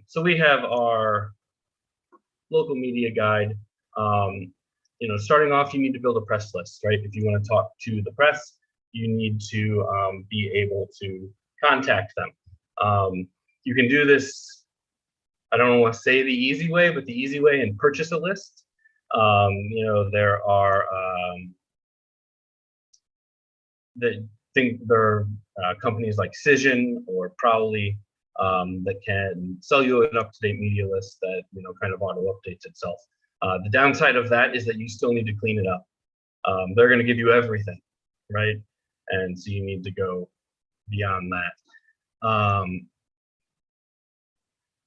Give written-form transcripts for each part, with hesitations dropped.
So we have our local media guide. Starting off, you need to build a press list, right? If you want to talk to the press, you need to be able to contact them. You can do this, I don't want to say the easy way, but the easy way, and purchase a list. There are companies like Cision or Prowly that can sell you an up-to-date media list that kind of auto-updates itself. The downside of that is that you still need to clean it up. They're going to give you everything, right? And so you need to go beyond that,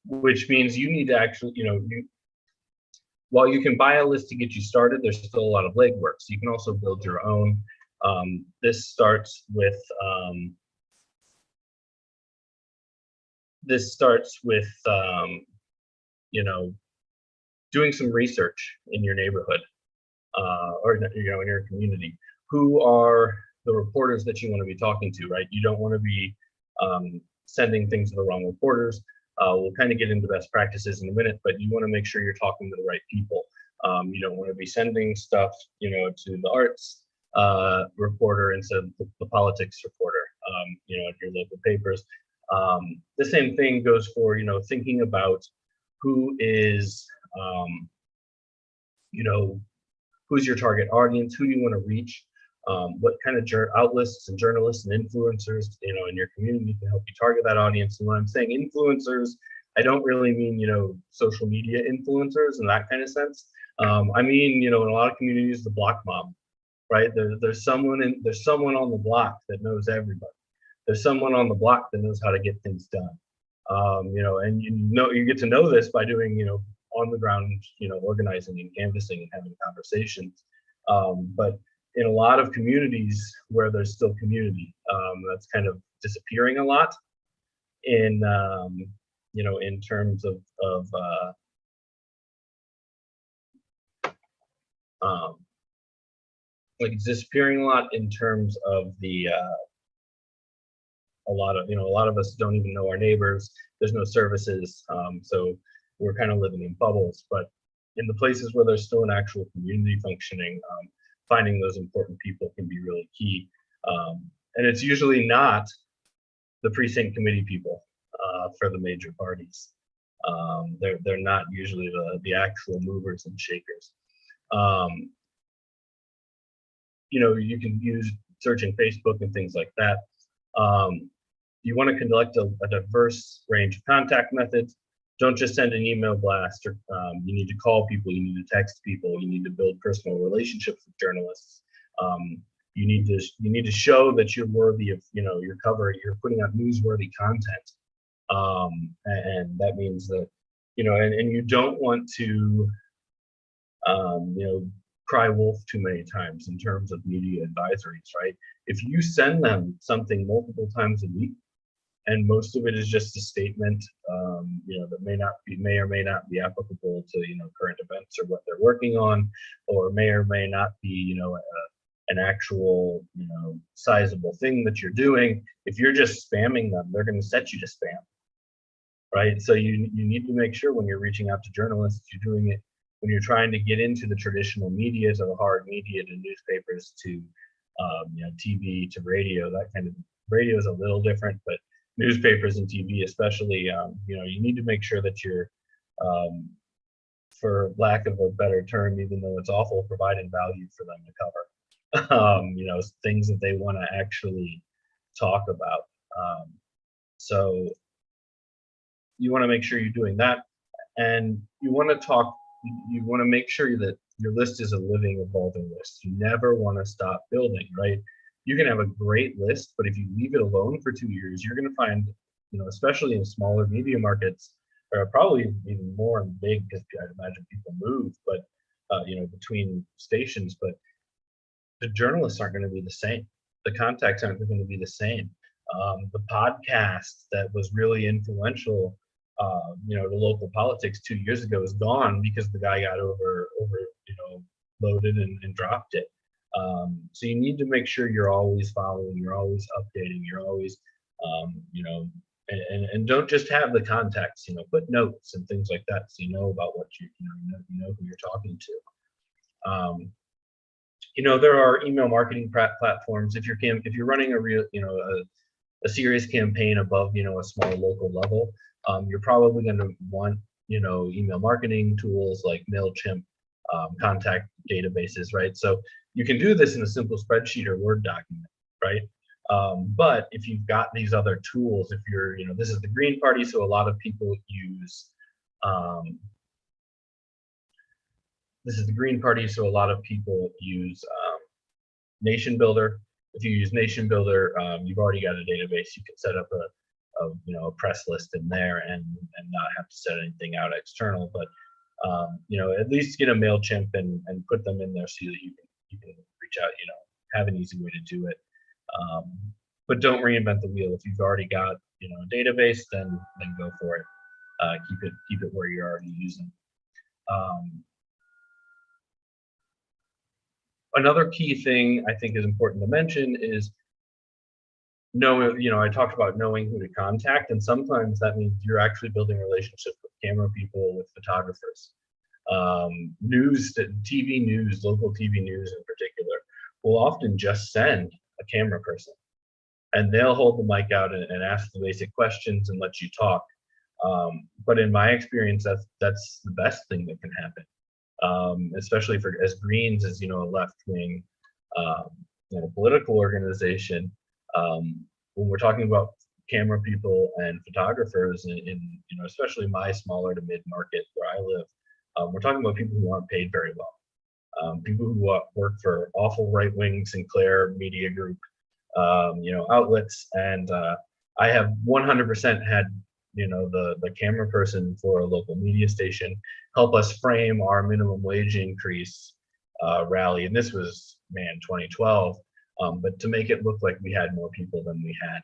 which means you need to actually, while you can buy a list to get you started, there's still a lot of legwork. So you can also build your own. This starts with doing some research in your neighborhood or in your community. Who are the reporters that you want to be talking to, right? You don't want to be sending things to the wrong reporters. We'll kind of get into best practices in a minute, but you want to make sure you're talking to the right people. You don't want to be sending stuff, to the arts reporter instead of the politics reporter, at your local papers. The same thing goes for, thinking about who is, who's your target audience, who you want to reach, what kind of outlets and journalists and influencers, in your community can help you target that audience. And when I'm saying influencers, I don't really mean, social media influencers in that kind of sense. I mean, in a lot of communities, the block mob, right? There's someone on the block that knows everybody. There's someone on the block that knows how to get things done. And you get to know this by doing, on the ground, organizing and canvassing and having conversations. But in a lot of communities where there's still community, that's kind of disappearing a lot in, in terms of like it's disappearing a lot in terms of the a lot of us don't even know our neighbors. There's no services, so we're kind of living in bubbles. But in the places where there's still an actual community functioning, finding those important people can be really key. And it's usually not the precinct committee people for the major parties. They're not usually the actual movers and shakers. You can use searching Facebook and things like that. You want to collect a diverse range of contact methods. Don't just send an email blast. Or you need to call people. You need to text people. You need to build personal relationships with journalists. You need to show that you're worthy of your cover. You're putting out newsworthy content, and that means that and you don't want to cry wolf too many times in terms of media advisories, right? If you send them something multiple times a week, and most of it is just a statement, that may or may not be applicable to current events or what they're working on, or may not be an actual sizable thing that you're doing. If you're just spamming them, they're going to set you to spam, right? So you need to make sure when you're reaching out to journalists, you're doing it when you're trying to get into the traditional media, to the hard media, to newspapers, to TV, to radio. That kind of radio is a little different, but newspapers and TV especially, you need to make sure that you're, for lack of a better term, even though it's awful, providing value for them to cover. Things that they want to actually talk about. So you want to make sure you're doing that, and you want to make sure that your list is a living, evolving list. You never want to stop building, right? You can have a great list, but if you leave it alone for 2 years, you're going to find, especially in smaller media markets, or probably even more in big, because I'd imagine people move, but between stations, but the journalists aren't going to be the same. The contacts aren't going to be the same. The podcast that was really influential, to local politics 2 years ago is gone because the guy got loaded and dropped it. So you need to make sure you're always following, you're always updating, you're always, and don't just have the contacts, put notes and things like that, so you know about what you know who you're talking to. There are email marketing platforms. If you're running a real, a serious campaign above, a small local level, you're probably going to want, email marketing tools like MailChimp, contact databases, right? So you can do this in a simple spreadsheet or Word document, right? But if you've got these other tools, if you're, this is the Green Party, so a lot of people use, this is the Green Party, so a lot of people use Nation Builder. If you use Nation Builder, you've already got a database. You can set up a press list in there and not have to set anything out external. But at least get a MailChimp and put them in there so that you can reach out. Have an easy way to do it. But don't reinvent the wheel. If you've already got a database, then go for it. Keep it where you're already using. Another key thing I think is important to mention is I talked about knowing who to contact, and sometimes that means you're actually building relationships with camera people, with photographers. TV news, local TV news in particular, will often just send a camera person, and they'll hold the mic out and ask the basic questions and let you talk. But in my experience, that's the best thing that can happen, especially as Greens, as a left-wing political organization. When we're talking about camera people and photographers in especially my smaller to mid-market where I live, we're talking about people who aren't paid very well. People who work for awful right-wing Sinclair Media Group, outlets, and I have 100% had the camera person for a local media station help us frame our minimum wage increase rally, and this was 2012. But to make it look like we had more people than we had.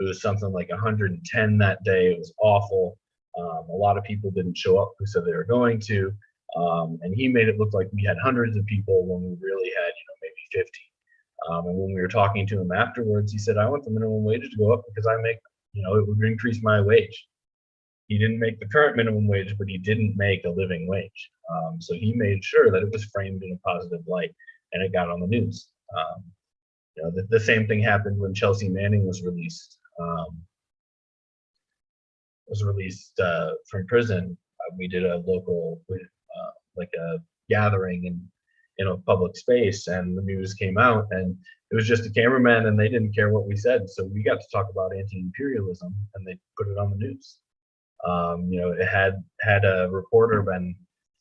It was something like 110 that day. It was awful. A lot of people didn't show up who said they were going to, and he made it look like we had hundreds of people when we really had maybe 50. And when we were talking to him afterwards, he said, "I want the minimum wage to go up because I make, it would increase my wage." He didn't make the current minimum wage, but he didn't make a living wage. So he made sure that it was framed in a positive light, and it got on the news. The same thing happened when Chelsea Manning was released. From prison. We did a local, like a gathering in a public space, and the news came out, and it was just a cameraman, and they didn't care what we said. So we got to talk about anti-imperialism, and they put it on the news. It had a reporter been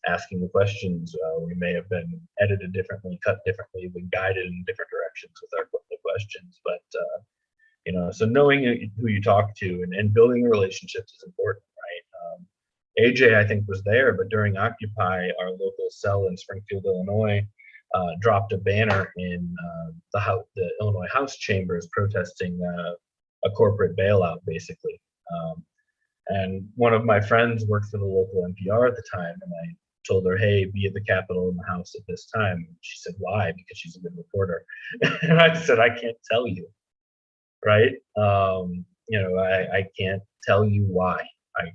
asking the questions, we may have been edited differently, cut differently, been guided in different directions with the questions. But so knowing who you talk to and building the relationships is important, right? AJ, I think, was there, but during Occupy, our local cell in Springfield, Illinois, dropped a banner in the Illinois House chambers protesting a corporate bailout, basically. And one of my friends worked for the local NPR at the time, and I told her, "Hey, be at the Capitol in the House at this time." And she said, "Why?" Because she's a good reporter. And I said, "I can't tell you, right? I can't tell you why.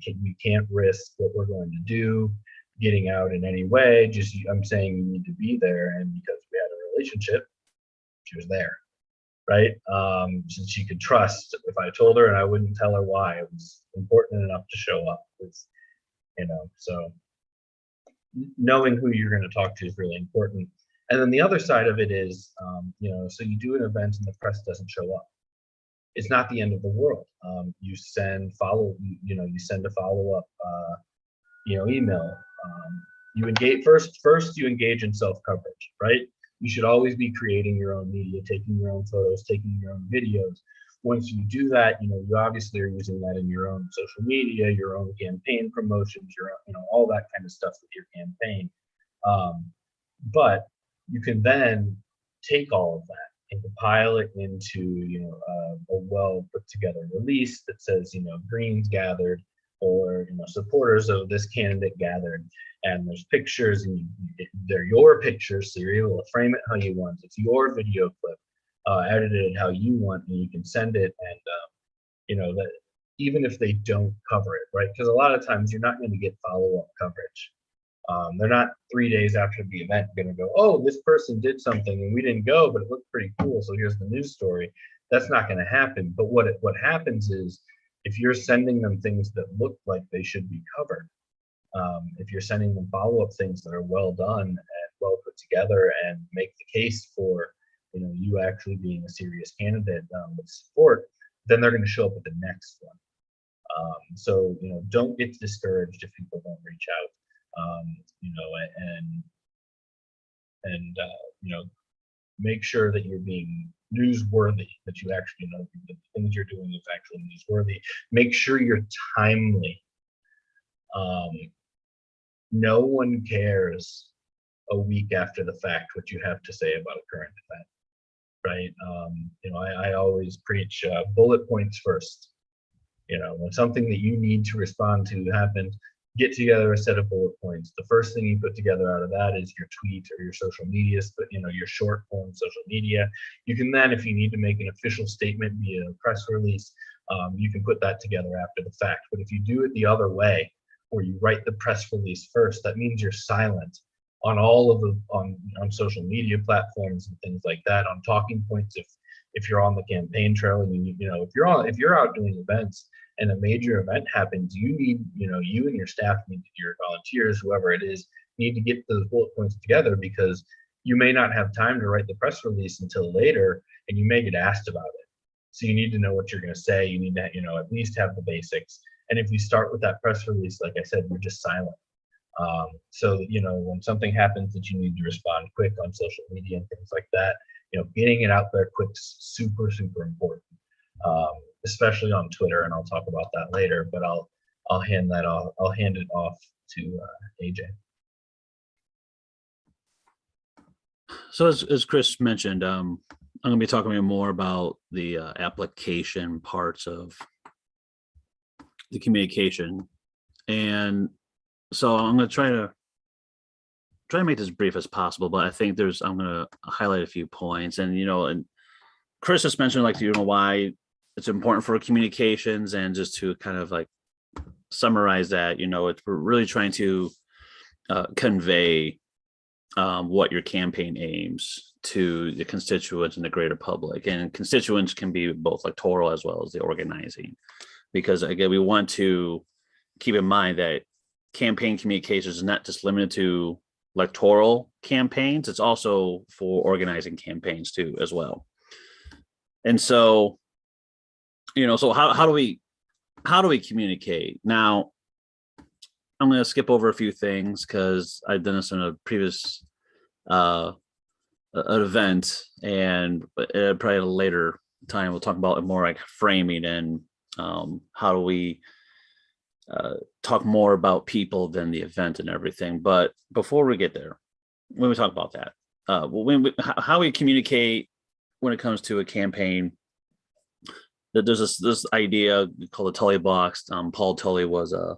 We can't risk what we're going to do getting out in any way. Just I'm saying you need to be there, and because we had a relationship, she was there." Right? Since she could trust if I told her, and I wouldn't tell her why. It was important enough to show up. So knowing who you're going to talk to is really important. And then the other side of it is, so you do an event and the press doesn't show up. It's not the end of the world. You send a follow-up, email. You engage first. You engage in self-coverage, right? You should always be creating your own media, taking your own photos, taking your own videos. Once you do that, you obviously are using that in your own social media, your own campaign promotions, all that kind of stuff with your campaign. But you can then take all of that and compile it into, a well put together release that says, Greens gathered, or supporters of this candidate gathered, and there's pictures, and they're your pictures, so you're able to frame it how you want. It's your video clip, edited how you want, and you can send it, and that even if they don't cover it, right? Because a lot of times you're not going to get follow-up coverage. They're not 3 days after the event going to go, oh, this person did something and we didn't go, but it looked pretty cool, so here's the news story. That's not going to happen. But what happens is, if you're sending them things that look like they should be covered, if you're sending them follow-up things that are well done and well put together and make the case for, you actually being a serious candidate with support, then they're going to show up at the next one. So don't get discouraged if people don't reach out. Make sure that you're being newsworthy, that you actually know the things you're doing is actually newsworthy. Make sure you're timely. No one cares a week after the fact what you have to say about a current event, right? I always preach bullet points first. When something that you need to respond to happens, get together a set of bullet points. The first thing you put together out of that is your tweet or your social media, but your short form social media. You can then, if you need to make an official statement via press release, you can put that together after the fact. But if you do it the other way, where you write the press release first, that means you're silent on all of the on social media platforms and things like that, on talking points. If you're on the campaign trail and if you're out doing events and a major event happens, you need, you and your staff need, your volunteers, whoever it is, need to get those bullet points together, because you may not have time to write the press release until later, and you may get asked about it. So you need to know what you're going to say. You need to, at least have the basics. And if you start with that press release, like I said, you're just silent. So, when something happens that you need to respond quick on social media and things like that, getting it out there quick is super, super important. Especially on Twitter, and I'll talk about that later. But I'll hand that off. I'll hand it off to AJ. So as Chris mentioned, I'm going to be talking more about the application parts of the communication, and so I'm going to try to make this brief as possible. But I think I'm going to highlight a few points, and and Chris just mentioned why it's important for communications, and just to kind of summarize that, we're really trying to convey what your campaign aims to the constituents and the greater public. And constituents can be both electoral as well as the organizing, because again, we want to keep in mind that campaign communications is not just limited to electoral campaigns, it's also for organizing campaigns too as well. And so so how do we communicate? Now, I'm going to skip over a few things because I've done this in a previous an event, and probably at a later time we'll talk about it more framing and how do we talk more about people than the event and everything. But before we get there, when we talk about that, how we communicate when it comes to a campaign, that there's this idea called the Tully box. Paul Tully was a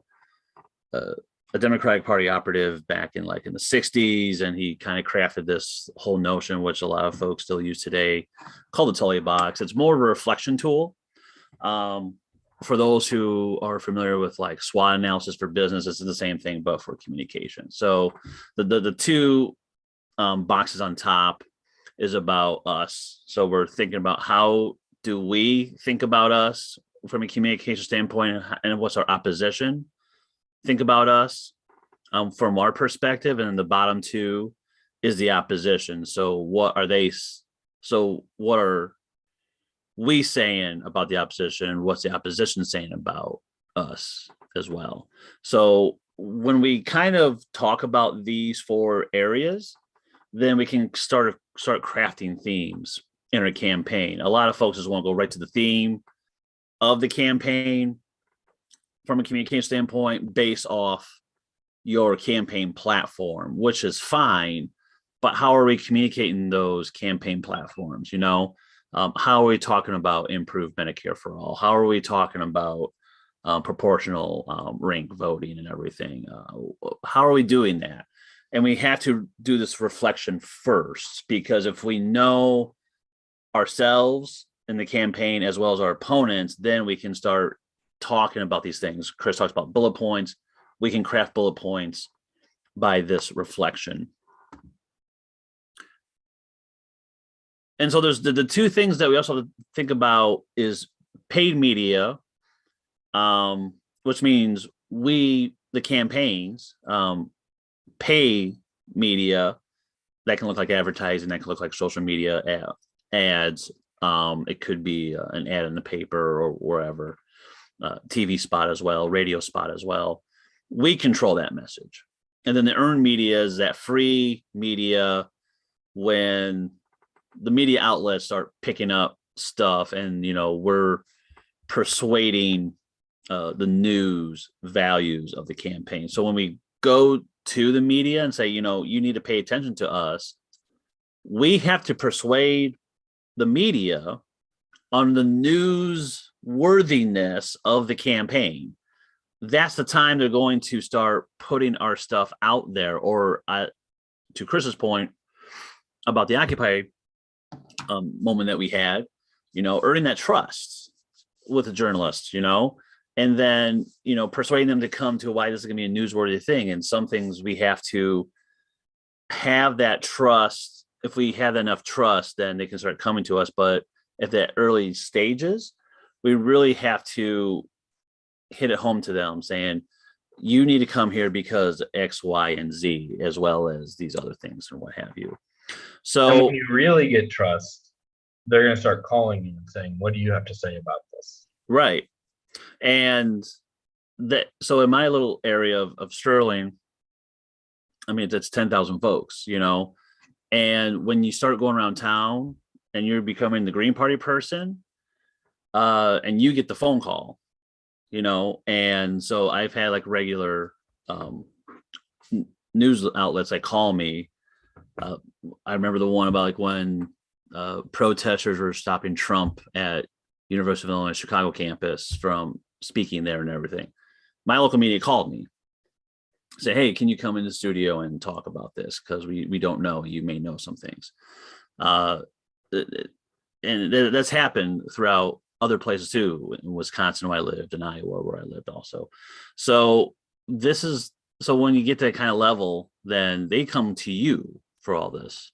Democratic Party operative back in the 60s, and he kind of crafted this whole notion, which a lot of folks still use today, called the Tully box. It's more of a reflection tool. For those who are familiar with SWOT analysis for business, it's the same thing, but for communication. So the two boxes on top is about us. So we're thinking about how do we think about us from a communication standpoint, and what's our opposition think about us from our perspective. And then the bottom two is the opposition. So what are we saying about the opposition? What's the opposition saying about us as well? So when we kind of talk about these four areas, then we can start crafting themes in our campaign. A lot of folks just want to go right to the theme of the campaign from a communication standpoint based off your campaign platform, which is fine, but how are we communicating those campaign platforms? How are we talking about improved Medicare for all? How are we talking about proportional rank voting and everything? How are we doing that? And we have to do this reflection first, because if we know ourselves in the campaign as well as our opponents, then we can start talking about these things. Chris talks about bullet points. We can craft bullet points by this reflection. And so there's the two things that we also have to think about is paid media, which means we, the campaigns, pay media that can look like advertising, that can look like social media ads. It could be an ad in the paper or wherever, TV spot as well, radio spot as well. We control that message. And then the earned media is that free media when the media outlets start picking up stuff and, we're persuading the news values of the campaign. So when we go to the media and say, you need to pay attention to us, we have to persuade the media on the news worthiness of the campaign. That's the time they're going to start putting our stuff out there. Or to Chris's point about the Occupy moment that we had, earning that trust with the journalists, and then, persuading them to come to why this is going to be a newsworthy thing. And some things we have to have that trust. If we have enough trust, then they can start coming to us. But at the early stages, we really have to hit it home to them saying, you need to come here because X, Y, and Z, as well as these other things and what have you. So and when you really get trust, they're going to start calling you and saying, what do you have to say about this? Right. And so in my little area of Sterling, I mean, it's 10,000 folks, and when you start going around town and you're becoming the Green Party person, and you get the phone call, and so I've had like regular news outlets that call me. I remember the one about like when protesters were stopping Trump at University of Illinois Chicago campus from speaking there and everything. My local media called me, say, hey, can you come in the studio and talk about this? Because we don't know, you may know some things. And that's happened throughout other places too, in Wisconsin where I lived, in Iowa where I lived also. So when you get to that kind of level, then they come to you for all this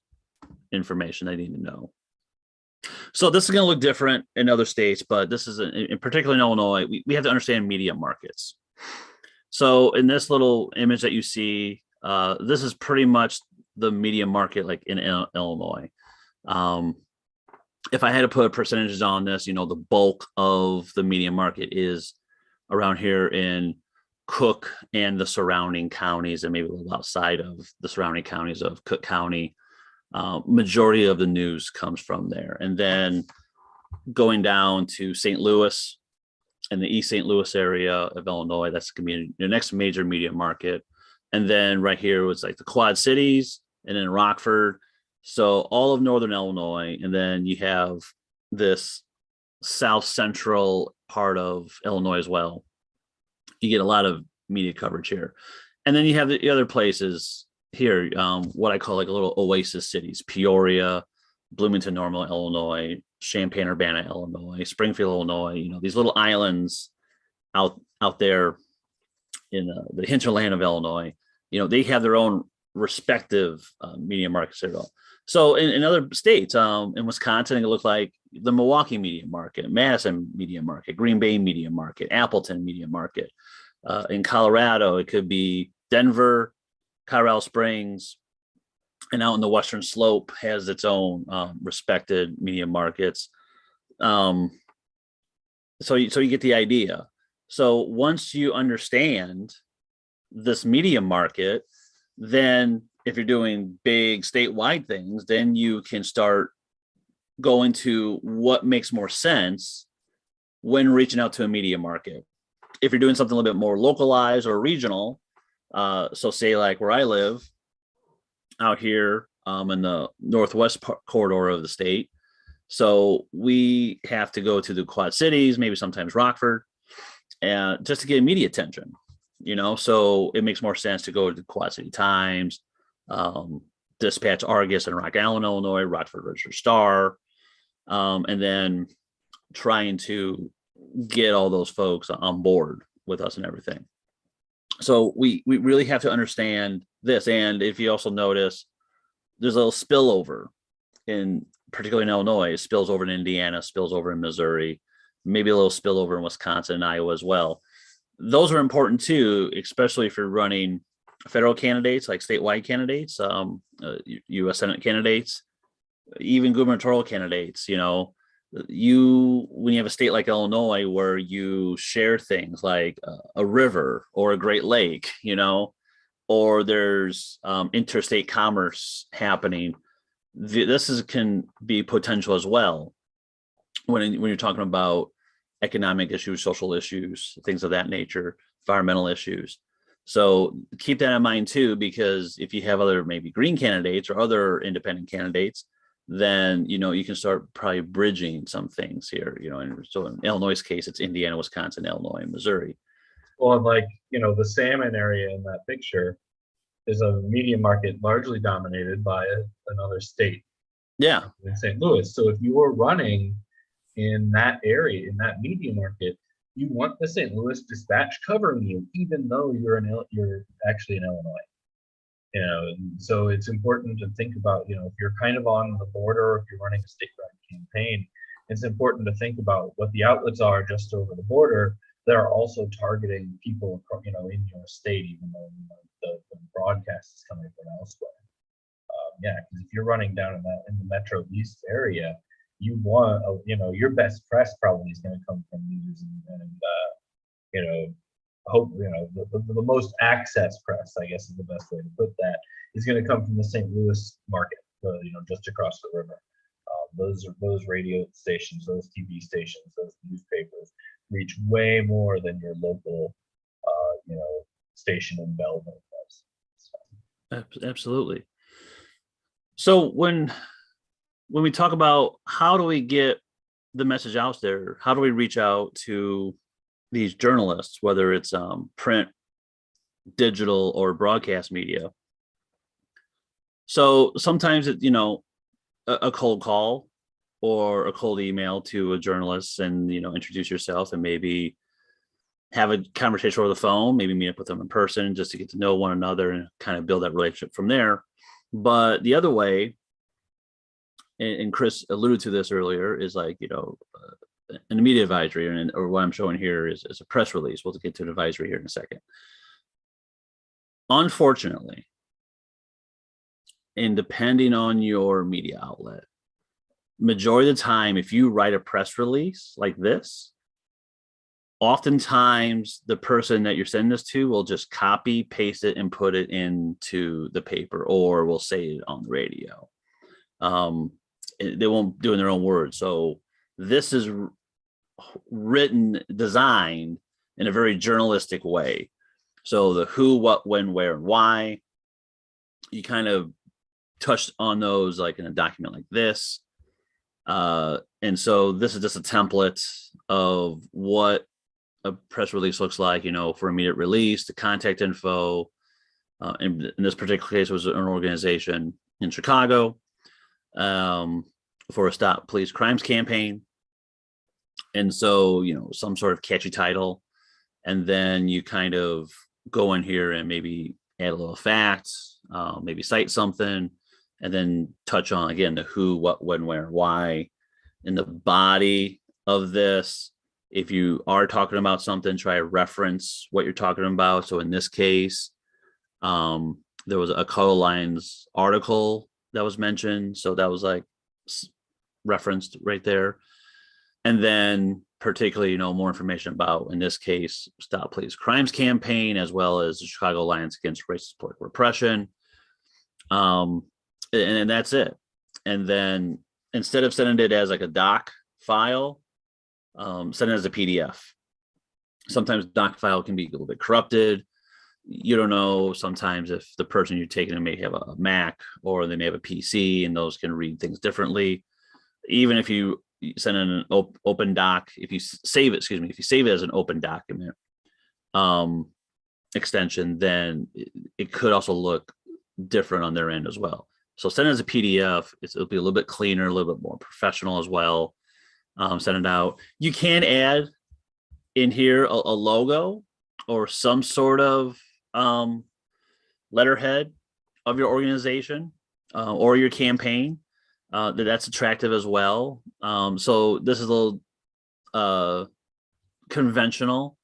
information they need to know. So this is going to look different in other states, but this is in particular in Illinois, we have to understand media markets. So in this little image that you see, this is pretty much the media market like in Illinois. If I had to put percentages on this, the bulk of the media market is around here in Cook and the surrounding counties, and maybe a little outside of the surrounding counties of Cook County. Majority of the news comes from there. And then going down to St. Louis and the East St. Louis area of Illinois, that's going to be the next major media market. And then right here was like the Quad Cities and then Rockford. So all of Northern Illinois. And then you have this South Central part of Illinois as well. You get a lot of media coverage here. And then you have the other places here, what I call like a little oasis cities: Peoria, Bloomington, Normal, Illinois, Champaign-Urbana, Illinois, Springfield, Illinois. These little islands out there in the hinterland of Illinois. They have their own respective media markets as well. So in other states, in Wisconsin, it looked like the Milwaukee media market, Madison media market, Green Bay media market, Appleton media market. In Colorado, it could be Denver, Colorado Springs, and out in the Western Slope has its own respected media markets. So you get the idea. So once you understand this media market, then if you're doing big statewide things, then you can start going to what makes more sense when reaching out to a media market. If you're doing something a little bit more localized or regional, so say like where I live out here in the northwest corridor of the state. So we have to go to the Quad Cities, maybe sometimes Rockford, and just to get media attention, so it makes more sense to go to the Quad City Times, Dispatch, Argus, and Rock Island, Illinois, Rockford Register Star, and then trying to get all those folks on board with us and everything. So we really have to understand this. And if you also notice, there's a little spillover in, particularly in Illinois, spills over in Indiana, spills over in Missouri, maybe a little spillover in Wisconsin and Iowa as well. Those are important too, especially if you're running federal candidates, like statewide candidates, U.S. Senate candidates, even gubernatorial candidates. You know, when you have a state like Illinois where you share things like a river or a Great Lake, you know, or there's interstate commerce happening, this can be potential as well when you're talking about economic issues, social issues, things of that nature, environmental issues. So keep that in mind too, because if you have other maybe green candidates or other independent candidates, then, you know, you can start probably bridging some things here, you know. And so in Illinois' case, it's Indiana, Wisconsin, Illinois, and Missouri. Well, and like, you know, the salmon area in that picture is a media market largely dominated by another state. Yeah. In St. Louis. So if you were running in that area, in that media market, you want the St. Louis Dispatch covering you, even though you're actually in Illinois. You know, and so it's important to think about, you know, if you're kind of on the border, if you're running a statewide campaign, it's important to think about what the outlets are just over the border that are also targeting people, you know, in your state, even though, you know, the broadcast is coming from elsewhere. Yeah, because if you're running down in the Metro East area, you want, you know, your best press probably is going to come from news and you know, hope, you know, the most access press, I guess is the best way to put that, is going to come from the St. Louis market, you know, just across the river. Those radio stations, those TV stations, those newspapers reach way more than your local, you know, station in Belleville does. So. Absolutely. So when we talk about how do we get the message out there, how do we reach out to these journalists, whether it's print, digital, or broadcast media? So sometimes it's, you know, a cold call or a cold email to a journalist and, you know, introduce yourself and maybe have a conversation over the phone, maybe meet up with them in person just to get to know one another and kind of build that relationship from there. But the other way, and Chris alluded to this earlier, is like, you know, an immediate advisory, or what I'm showing here is a press release. We'll get to an advisory here in a second. Unfortunately, and depending on your media outlet, majority of the time, if you write a press release like this, oftentimes the person that you're sending this to will just copy, paste it, and put it into the paper, or will say it on the radio. They won't do it in their own words. So this is written, designed in a very journalistic way. So the who, what, when, where, and why, you kind of touched on those like in a document like this. And so this is just a template of what a press release looks like, you know, for immediate release, the contact info. In this particular case, it was an organization in Chicago for a Stop Police Crimes campaign. And so, you know, some sort of catchy title. And then you kind of go in here and maybe add a little facts, maybe cite something, and then touch on, again, the who, what, when, where, why. In the body of this, if you are talking about something, try to reference what you're talking about. So in this case, there was a Color Lines article that was mentioned. So that was like referenced right there. And then particularly, you know, more information about, in this case, Stop Police Crimes campaign, as well as the Chicago Alliance Against Racist Political Repression. And that's it. And then instead of sending it as like a doc file, send it as a PDF. Sometimes doc file can be a little bit corrupted. You don't know sometimes if the person you're taking it may have a Mac or they may have a PC, and those can read things differently. Even if you send in an open doc, if you save it, if you save it as an open document extension, then it could also look different on their end as well. So send it as a PDF. It'll be a little bit cleaner, a little bit more professional as well. Send it out. You can add in here a logo or some sort of letterhead of your organization or your campaign, that's attractive as well. So this is a little conventional.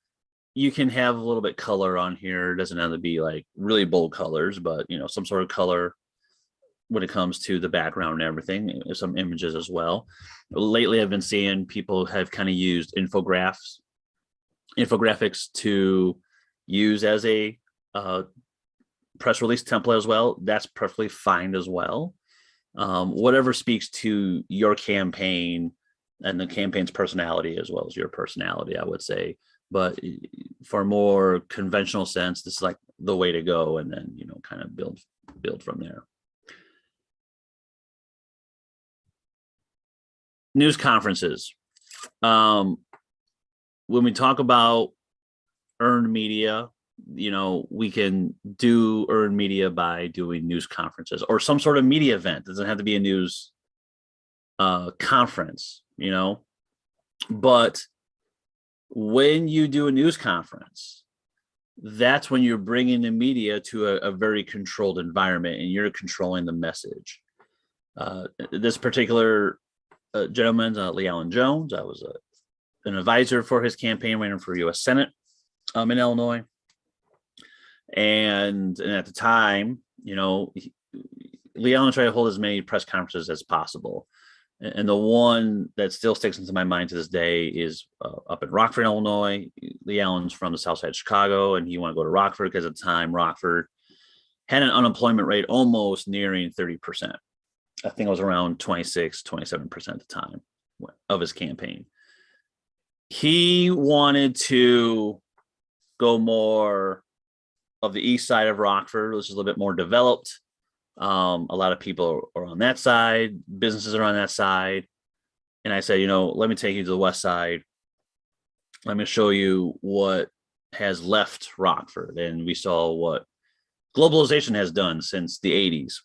You can have a little bit color on here. It doesn't have to be like really bold colors, but some sort of color when it comes to the background and everything, some images as well. Lately, I've been seeing people have kind of used infographics to use as a press release template as well. That's perfectly fine as well. Whatever speaks to your campaign and the campaign's personality as well as your personality, I would say. But for a more conventional sense, this is like the way to go, and then kind of build from there. News conferences. When we talk about earned media, we can do earned media by doing news conferences or some sort of media event. It doesn't have to be a news conference, but when you do a news conference, that's when you're bringing the media to a very controlled environment and you're controlling the message. This particular gentleman, Lee Allen Jones, I was an advisor for his campaign running for U.S. Senate in Illinois. And at the time, Lee Allen tried to hold as many press conferences as possible. And the one that still sticks into my mind to this day is up in Rockford, Illinois. Lee Allen's from the south side of Chicago, and he wanted to go to Rockford because at the time, Rockford had an unemployment rate almost nearing 30%. I think it was around 26, 27% at the time of his campaign. He wanted to go more of the east side of Rockford, which is a little bit more developed. A lot of people are on that side. Businesses are on that side. And I said, let me take you to the west side. Let me show you what has left Rockford. And we saw what globalization has done since the 80s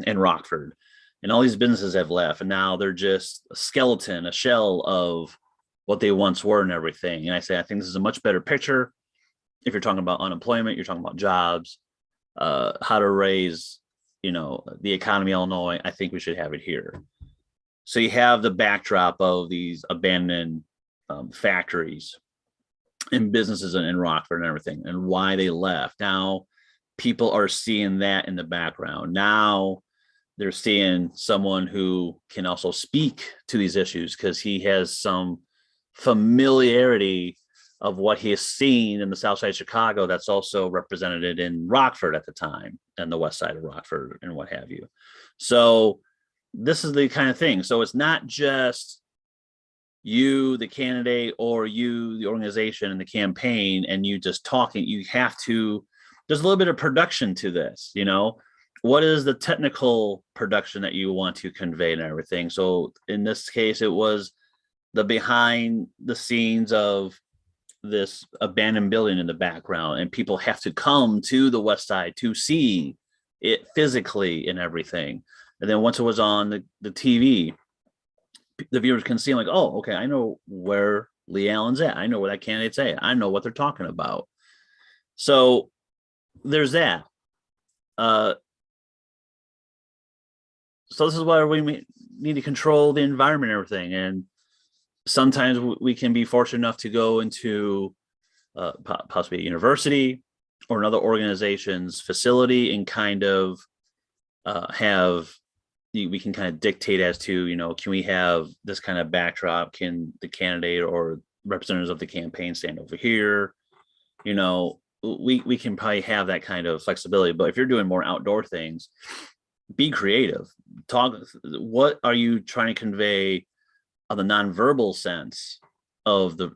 in Rockford. And all these businesses have left. And now they're just a skeleton, a shell of what they once were and everything. And I say, I think this is a much better picture. If you're talking about unemployment, you're talking about jobs, how to raise the economy of Illinois, I think we should have it here. So you have the backdrop of these abandoned factories and businesses in Rockford and everything, and why they left. Now people are seeing that in the background. Now they're seeing someone who can also speak to these issues because he has some familiarity of what he has seen in the south side of Chicago that's also represented in Rockford at the time and the west side of Rockford and what have you. So this is the kind of thing. So it's not just you, the candidate, or you, the organization and the campaign, and you just talking. You have to, there's a little bit of production to this, what is the technical production that you want to convey and everything. So in this case, it was the behind the scenes of this abandoned building in the background, and people have to come to the west side to see it physically and everything. And then once it was on the TV, the viewers can see like, oh, okay, I know where Lee Allen's at. I know where that candidate's at. I know what they're talking about. So there's that. So this is why we need to control the environment and everything. And sometimes we can be fortunate enough to go into possibly a university or another organization's facility and kind of we can kind of dictate as to, can we have this kind of backdrop? Can the candidate or representatives of the campaign stand over here? We can probably have that kind of flexibility. But if you're doing more outdoor things, be creative. What are you trying to convey on the nonverbal sense of the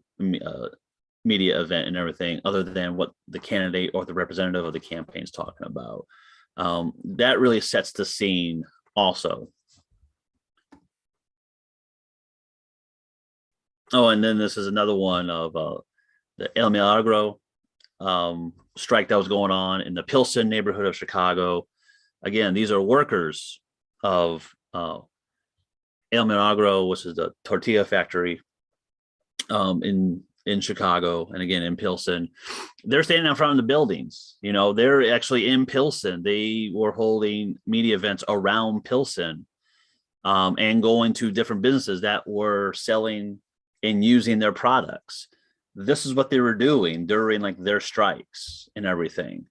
media event and everything, other than what the candidate or the representative of the campaign is talking about? That really sets the scene also. Oh, and then this is another one of the El Milagro strike that was going on in the Pilsen neighborhood of Chicago. Again, these are workers of El Milagro, which is the tortilla factory in in Chicago and again in Pilsen. They're standing out front of the buildings. You know, they're actually in Pilsen. They were holding media events around Pilsen, and going to different businesses that were selling and using their products. This is what they were doing during like their strikes and everything.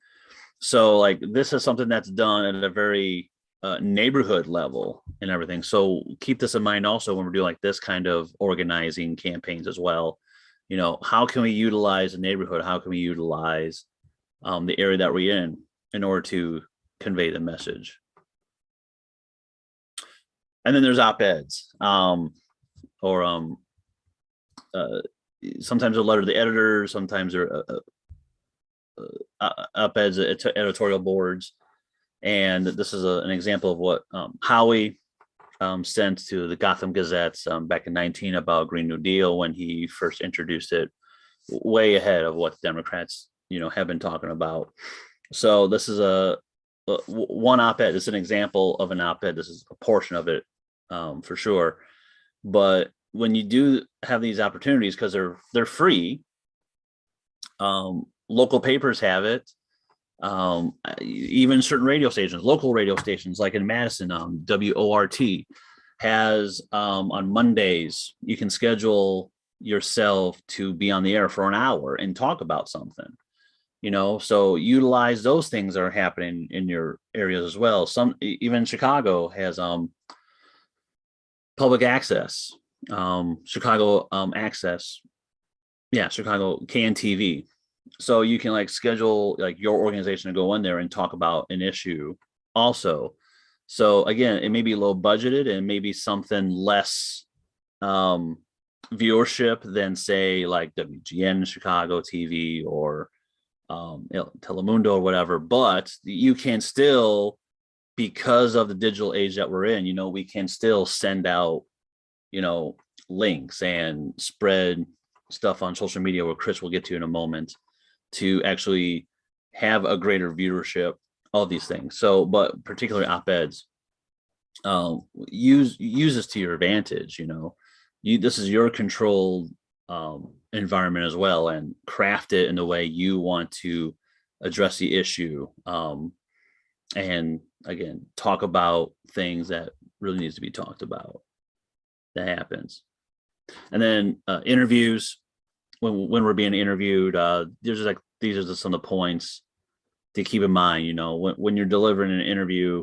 So like this is something that's done at a very neighborhood level and everything. So keep this in mind also when we're doing like this kind of organizing campaigns as well. You know, how can we utilize the neighborhood? How can we utilize the area that we're in order to convey the message? And then there's op-eds, or sometimes a letter to the editor, sometimes they're op-eds to editorial boards. And this is an example of what Howie sent to the Gotham Gazette back in 19 about Green New Deal when he first introduced it, way ahead of what the Democrats, you know, have been talking about. So this is one op-ed. This is an example of an op-ed. This is a portion of it, for sure. But when you do have these opportunities, because they're free, local papers have it. Even certain radio stations, local radio stations, like in Madison, WORT has on Mondays, you can schedule yourself to be on the air for an hour and talk about something, you know, so utilize those things that are happening in your areas as well. Some, even Chicago has public access, Chicago access. Yeah, Chicago KNTV. So you can like schedule like your organization to go in there and talk about an issue also. So again, it may be low budgeted and maybe something less viewership than say like WGN Chicago TV or Telemundo or whatever, but you can still, because of the digital age that we're in, you know, we can still send out, you know, links and spread stuff on social media, where Chris will get to in a moment, to actually have a greater viewership of these things. So, but particularly op-eds, use this to your advantage. You know, this is your controlled environment as well, and craft it in the way you want to address the issue. And again, talk about things that really needs to be talked about. That happens. And then interviews. When we're being interviewed, these are just some of the points to keep in mind. You know, when you're delivering an interview,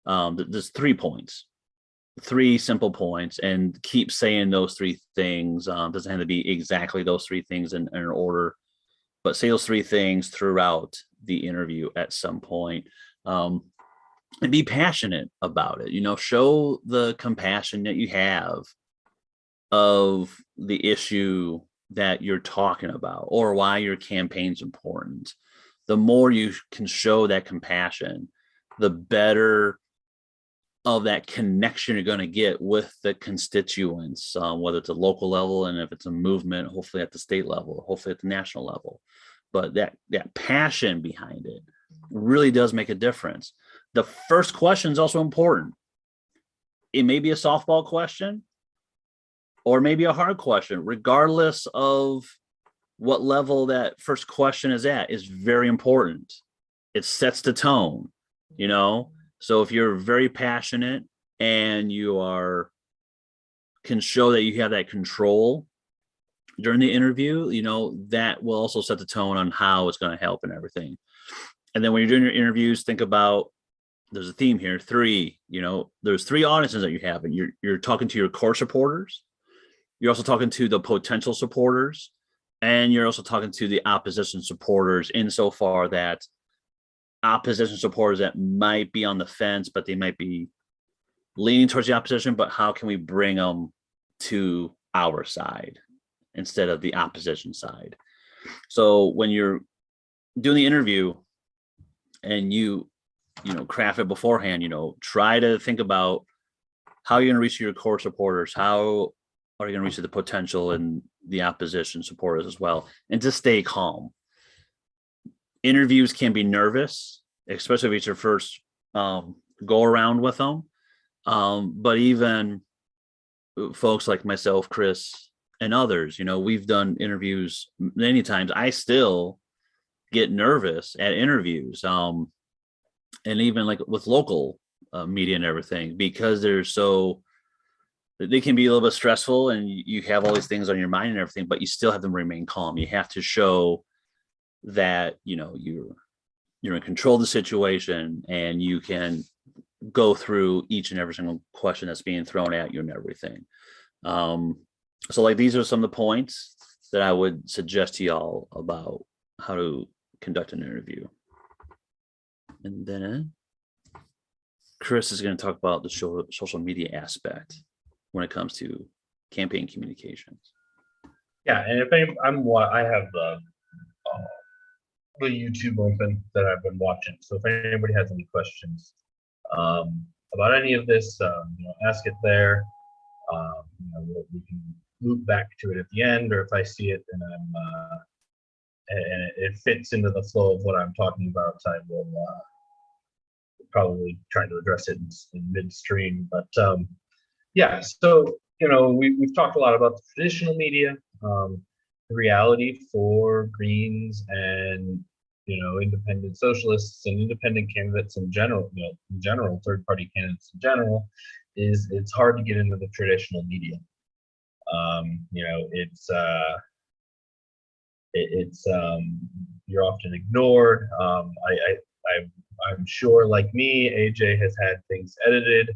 there's 3 points, 3 simple points, and keep saying those 3 things. Doesn't have to be exactly those 3 things in an order, but say those 3 things throughout the interview at some point, and be passionate about it. You know, show the compassion that you have of the issue that you're talking about or why your campaign's important. The more you can show that compassion, the better of that connection you're going to get with the constituents, whether it's a local level, and if it's a movement, hopefully at the state level, hopefully at the national level. But that passion behind it really does make a difference. The first question is also important. It may be a softball question, or maybe a hard question, regardless of what level that first question is at, is very important. It sets the tone, you know? So if you're very passionate and you can show that you have that control during the interview, you know, that will also set the tone on how it's going to help and everything. And then when you're doing your interviews, think about, there's a theme here, 3, you know, there's 3 audiences that you have, and you're talking to your core supporters. You're also talking to the potential supporters, and you're also talking to the opposition supporters, insofar that opposition supporters that might be on the fence, but they might be leaning towards the opposition, but how can we bring them to our side instead of the opposition side? So when you're doing the interview and you know, craft it beforehand, you know, try to think about how you're going to reach your core supporters, how are you going to reach the potential and the opposition supporters as well, and to stay calm. Interviews can be nervous, especially if it's your first go around with them. But even folks like myself, Chris, and others. We've done interviews many times. I still get nervous at interviews, and even like with local media and everything, because they can be a little bit stressful, and you have all these things on your mind and everything, but you still have them remain calm. You have to show that you're in control of the situation, and you can go through each and every single question that's being thrown at you and everything. So like, these are some of the points that I would suggest to y'all about how to conduct an interview. And then Chris is going to talk about the social media aspect when it comes to campaign communications. Yeah, and I have the YouTube open that I've been watching. So if anybody has any questions about any of this, ask it there. We can loop back to it at the end, or if I see it and and it fits into the flow of what I'm talking about, I will probably try to address it in midstream. But yeah, so we've talked a lot about the traditional media, the reality for Greens and independent socialists and independent candidates in general, third-party candidates in general, is it's hard to get into the traditional media. It's you're often ignored. I'm sure, like me, AJ has had things edited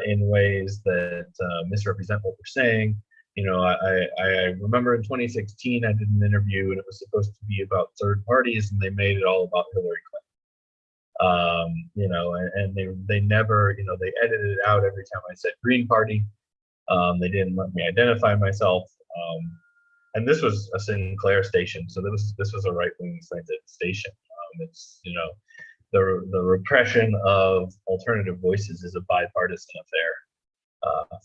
in ways that misrepresent what we're saying. I remember in 2016 I did an interview, and it was supposed to be about third parties, and they made it all about Hillary Clinton. And they never, they edited it out every time I said Green Party. They didn't let me identify myself. And this was a Sinclair station, so this was a right-wing slanted station. It's the repression of alternative voices is a bipartisan affair,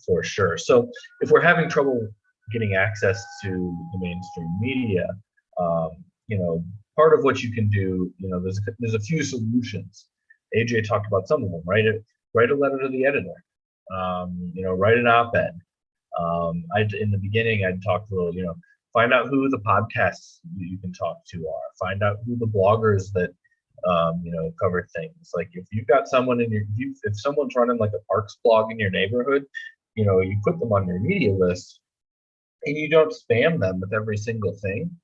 for sure. So if we're having trouble getting access to the mainstream media, part of what you can do, there's a few solutions. AJ talked about some of them. Write a letter to the editor. Write an op-ed. In the beginning, I'd talk a little, find out who the podcasts you can talk to are. Find out who the bloggers that cover things. Like if you've got someone if someone's running like a parks blog in your neighborhood, you put them on your media list, and you don't spam them with every single thing.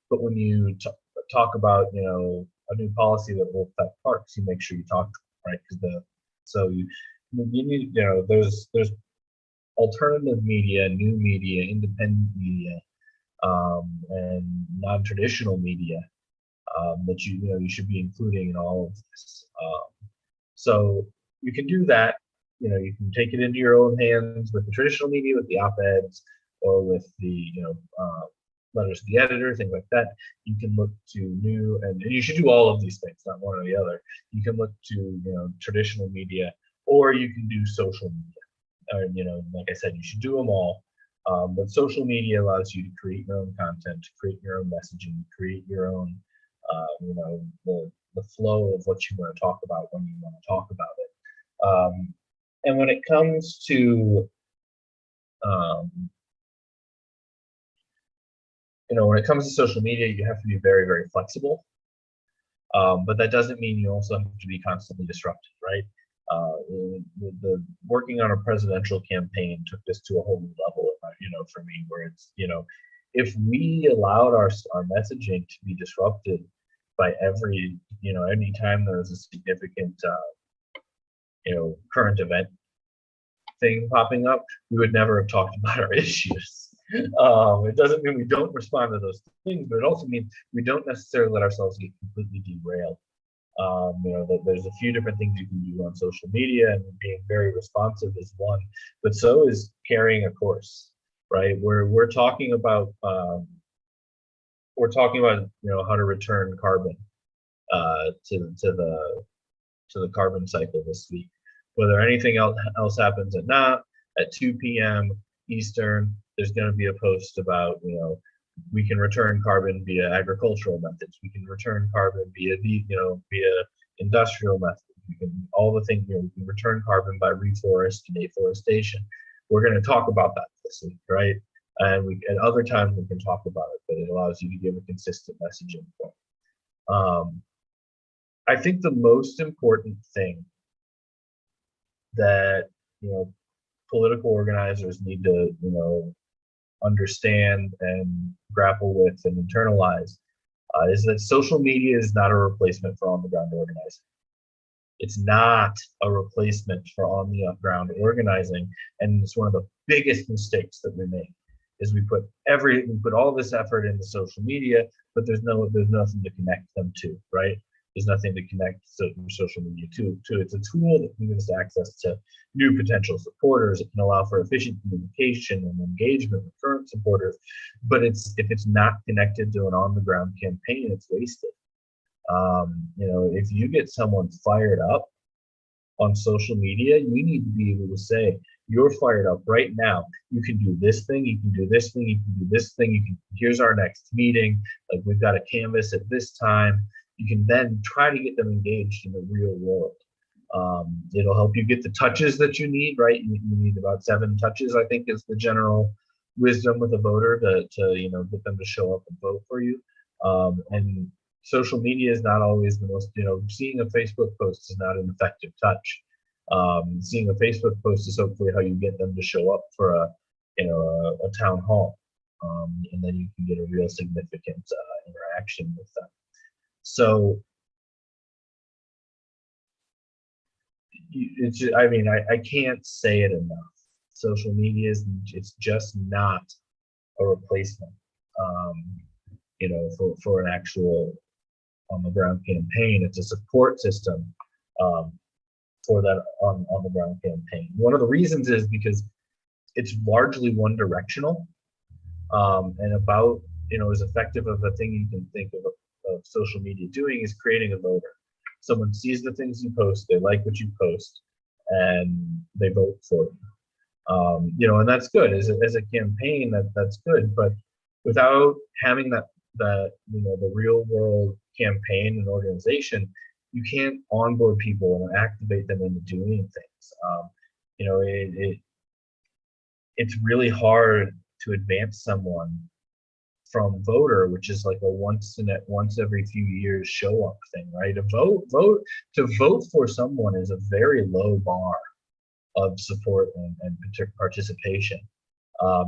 But when you talk about a new policy that will affect parks, you make sure you talk to them, right? You need there's alternative media, new media, independent media, and non-traditional media that you should be including in all of this. So you can do that. You can take it into your own hands with the traditional media, with the op-eds, or with the letters to the editor, things like that. You can look to new, and you should do all of these things, not one or the other. You can look to traditional media, or you can do social media. Like I said, you should do them all. But social media allows you to create your own content, to create your own messaging, create your own, the flow of what you want to talk about when you want to talk about it. And when it comes to, social media, you have to be very, very flexible. But that doesn't mean you also have to be constantly disruptive, right? The working on a presidential campaign took this to a whole new level, for me, where it's, if we allowed our messaging to be disrupted by any time there's a significant, current event thing popping up, we would never have talked about our issues. It doesn't mean we don't respond to those things, but it also means we don't necessarily let ourselves get completely derailed. There's a few different things you can do on social media, and being very responsive is one, but so is carrying a course, right? We're talking about how to return carbon to the carbon cycle this week. Whether anything else happens at 2 p.m. Eastern, there's going to be a post about we can return carbon via agricultural methods. We can return carbon via industrial methods. We can we can return carbon by reforest and afforestation. We're going to talk about that this week, right? and at other times we can talk about it, but it allows you to give a consistent messaging point. I think the most important thing that, political organizers need to, understand and grapple with and internalize is that social media is not a replacement for on-the-ground organizing. It's not a replacement for on-the-ground organizing, and it's one of the biggest mistakes that we make. Is we put all this effort into social media, but there's nothing to connect them to, right? There's nothing to connect social media to. It's a tool that can give us access to new potential supporters. It can allow for efficient communication and engagement with current supporters, but if it's not connected to an on-the-ground campaign, it's wasted. If you get someone fired up on social media, you need to be able to say, you're fired up right now. You can do this thing, you can do this thing, you can do this thing, here's our next meeting, like we've got a canvas at this time. You can then try to get them engaged in the real world. It'll help you get the touches that you need, right? You need about 7 touches, I think, is the general wisdom with a voter to get them to show up and vote for you. And social media is not always the most, seeing a Facebook post is not an effective touch. Seeing a Facebook post is hopefully how you get them to show up for a town hall, and then you can get a real significant interaction with them. So I can't say it enough. Social media it's just not a replacement, for an actual on-the-ground campaign. It's a support system for that on-the-ground campaign. One of the reasons is because it's largely one-directional, and about as effective of a thing you can think of social media doing is creating a voter. Someone sees the things you post, they like what you post, and they vote for you. And that's good as a campaign. That's good, but without having the real world campaign and organization, you can't onboard people and activate them into doing things. It's really hard to advance someone from voter, which is like a once every few years show up thing, right? To vote for someone is a very low bar of support and participation.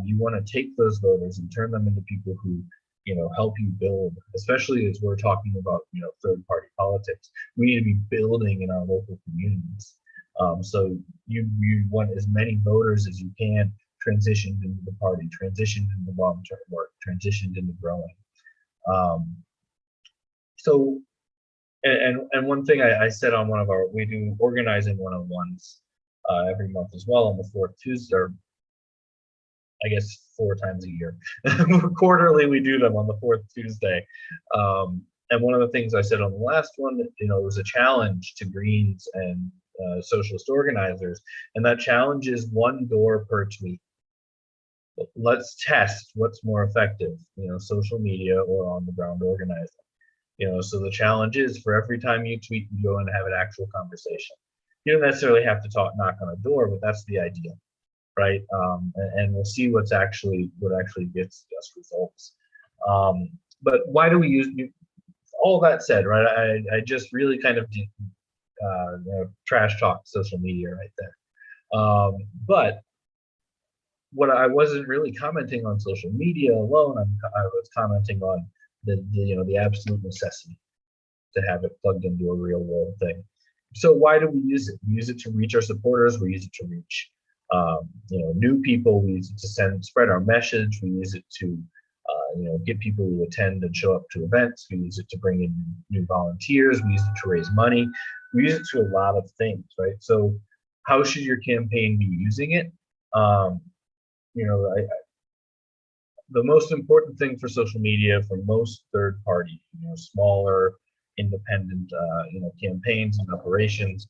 You want to take those voters and turn them into people who help you build, especially as we're talking about third party politics. We need to be building in our local communities. So you want as many voters as you can transitioned into the party, transitioned into long-term work, transitioned into growing. And one thing I said on we do organizing one-on-ones every month as well on the 4th Tuesday, or I guess 4 times a year. Quarterly, we do them on the 4th Tuesday. And one of the things I said on the last one, it was a challenge to Greens and Socialist organizers, and that challenge is 1 door per tweet. Let's test what's more effective, social media or on-the-ground organizing. So the challenge is for every time you tweet, you go and have an actual conversation. You don't necessarily have to knock on a door, but that's the idea, right? And we'll see what actually gets us results. But why do we use all that said, right? I just really kind of trash talk social media right there. But what I wasn't really commenting on social media alone, I was commenting on the absolute necessity to have it plugged into a real world thing. So why do we use it? We use it to reach our supporters. We use it to reach new people. We use it to spread our message. We use it to get people to attend and show up to events. We use it to bring in new volunteers. We use it to raise money. We use it to a lot of things, right? So how should your campaign be using it? The most important thing for social media for most third party, smaller independent, campaigns and operations,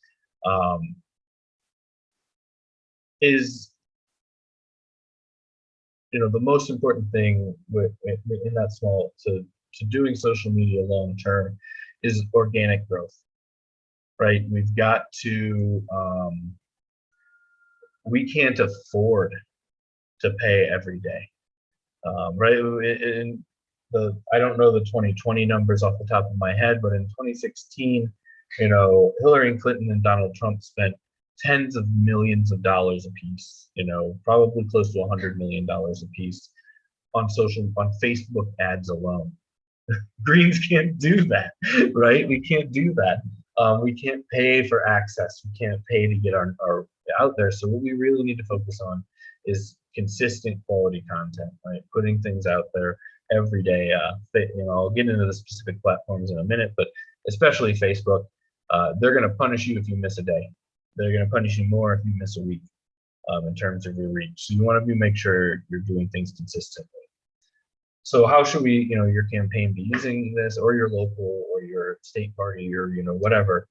is, the most important thing in that small to doing social media long term is organic growth, right? We've got to, we can't afford to pay every day. right? I don't know the 2020 numbers off the top of my head, but in 2016, Hillary Clinton and Donald Trump spent tens of millions of dollars apiece, probably close to $100 million apiece on Facebook ads alone. Greens can't do that, right? We can't do that. We can't pay for access. We can't pay to get our out there. So what we really need to focus on is consistent quality content, right? Putting things out there every day. I'll get into the specific platforms in a minute, but especially Facebook, they're going to punish you if you miss a day. They're going to punish you more if you miss a week in terms of your reach. So you want to make sure you're doing things consistently. So how should your campaign be using this, or your local or your state party, or whatever.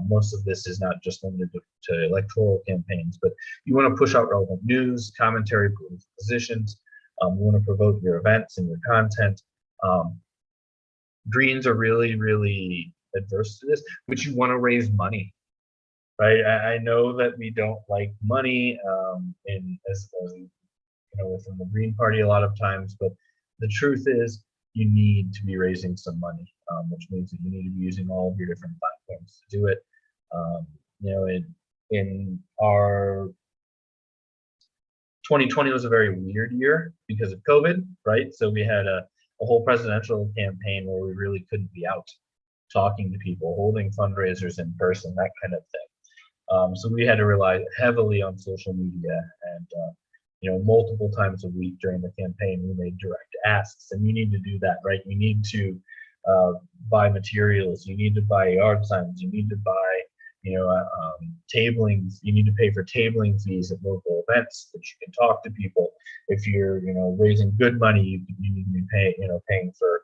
Most of this is not just limited to electoral campaigns, but you want to push out relevant news, commentary, positions. You want to promote your events and your content. Greens are really, really adverse to this, but you want to raise money, right? I know that we don't like money within the Green Party a lot of times, but the truth is you need to be raising some money, which means that you need to be using all of your different platforms to do it. In our 2020 was a very weird year because of COVID, right? So we had a whole presidential campaign where we really couldn't be out talking to people, holding fundraisers in person, that kind of thing. So we had to rely heavily on social media, and multiple times a week during the campaign, we made direct asks, and you need to do that, right? You need to buy materials, you need to buy yard signs, you need to buy, tabling. You need to pay for tabling fees at local events that you can talk to people. If you're, raising good money, you need to be paying for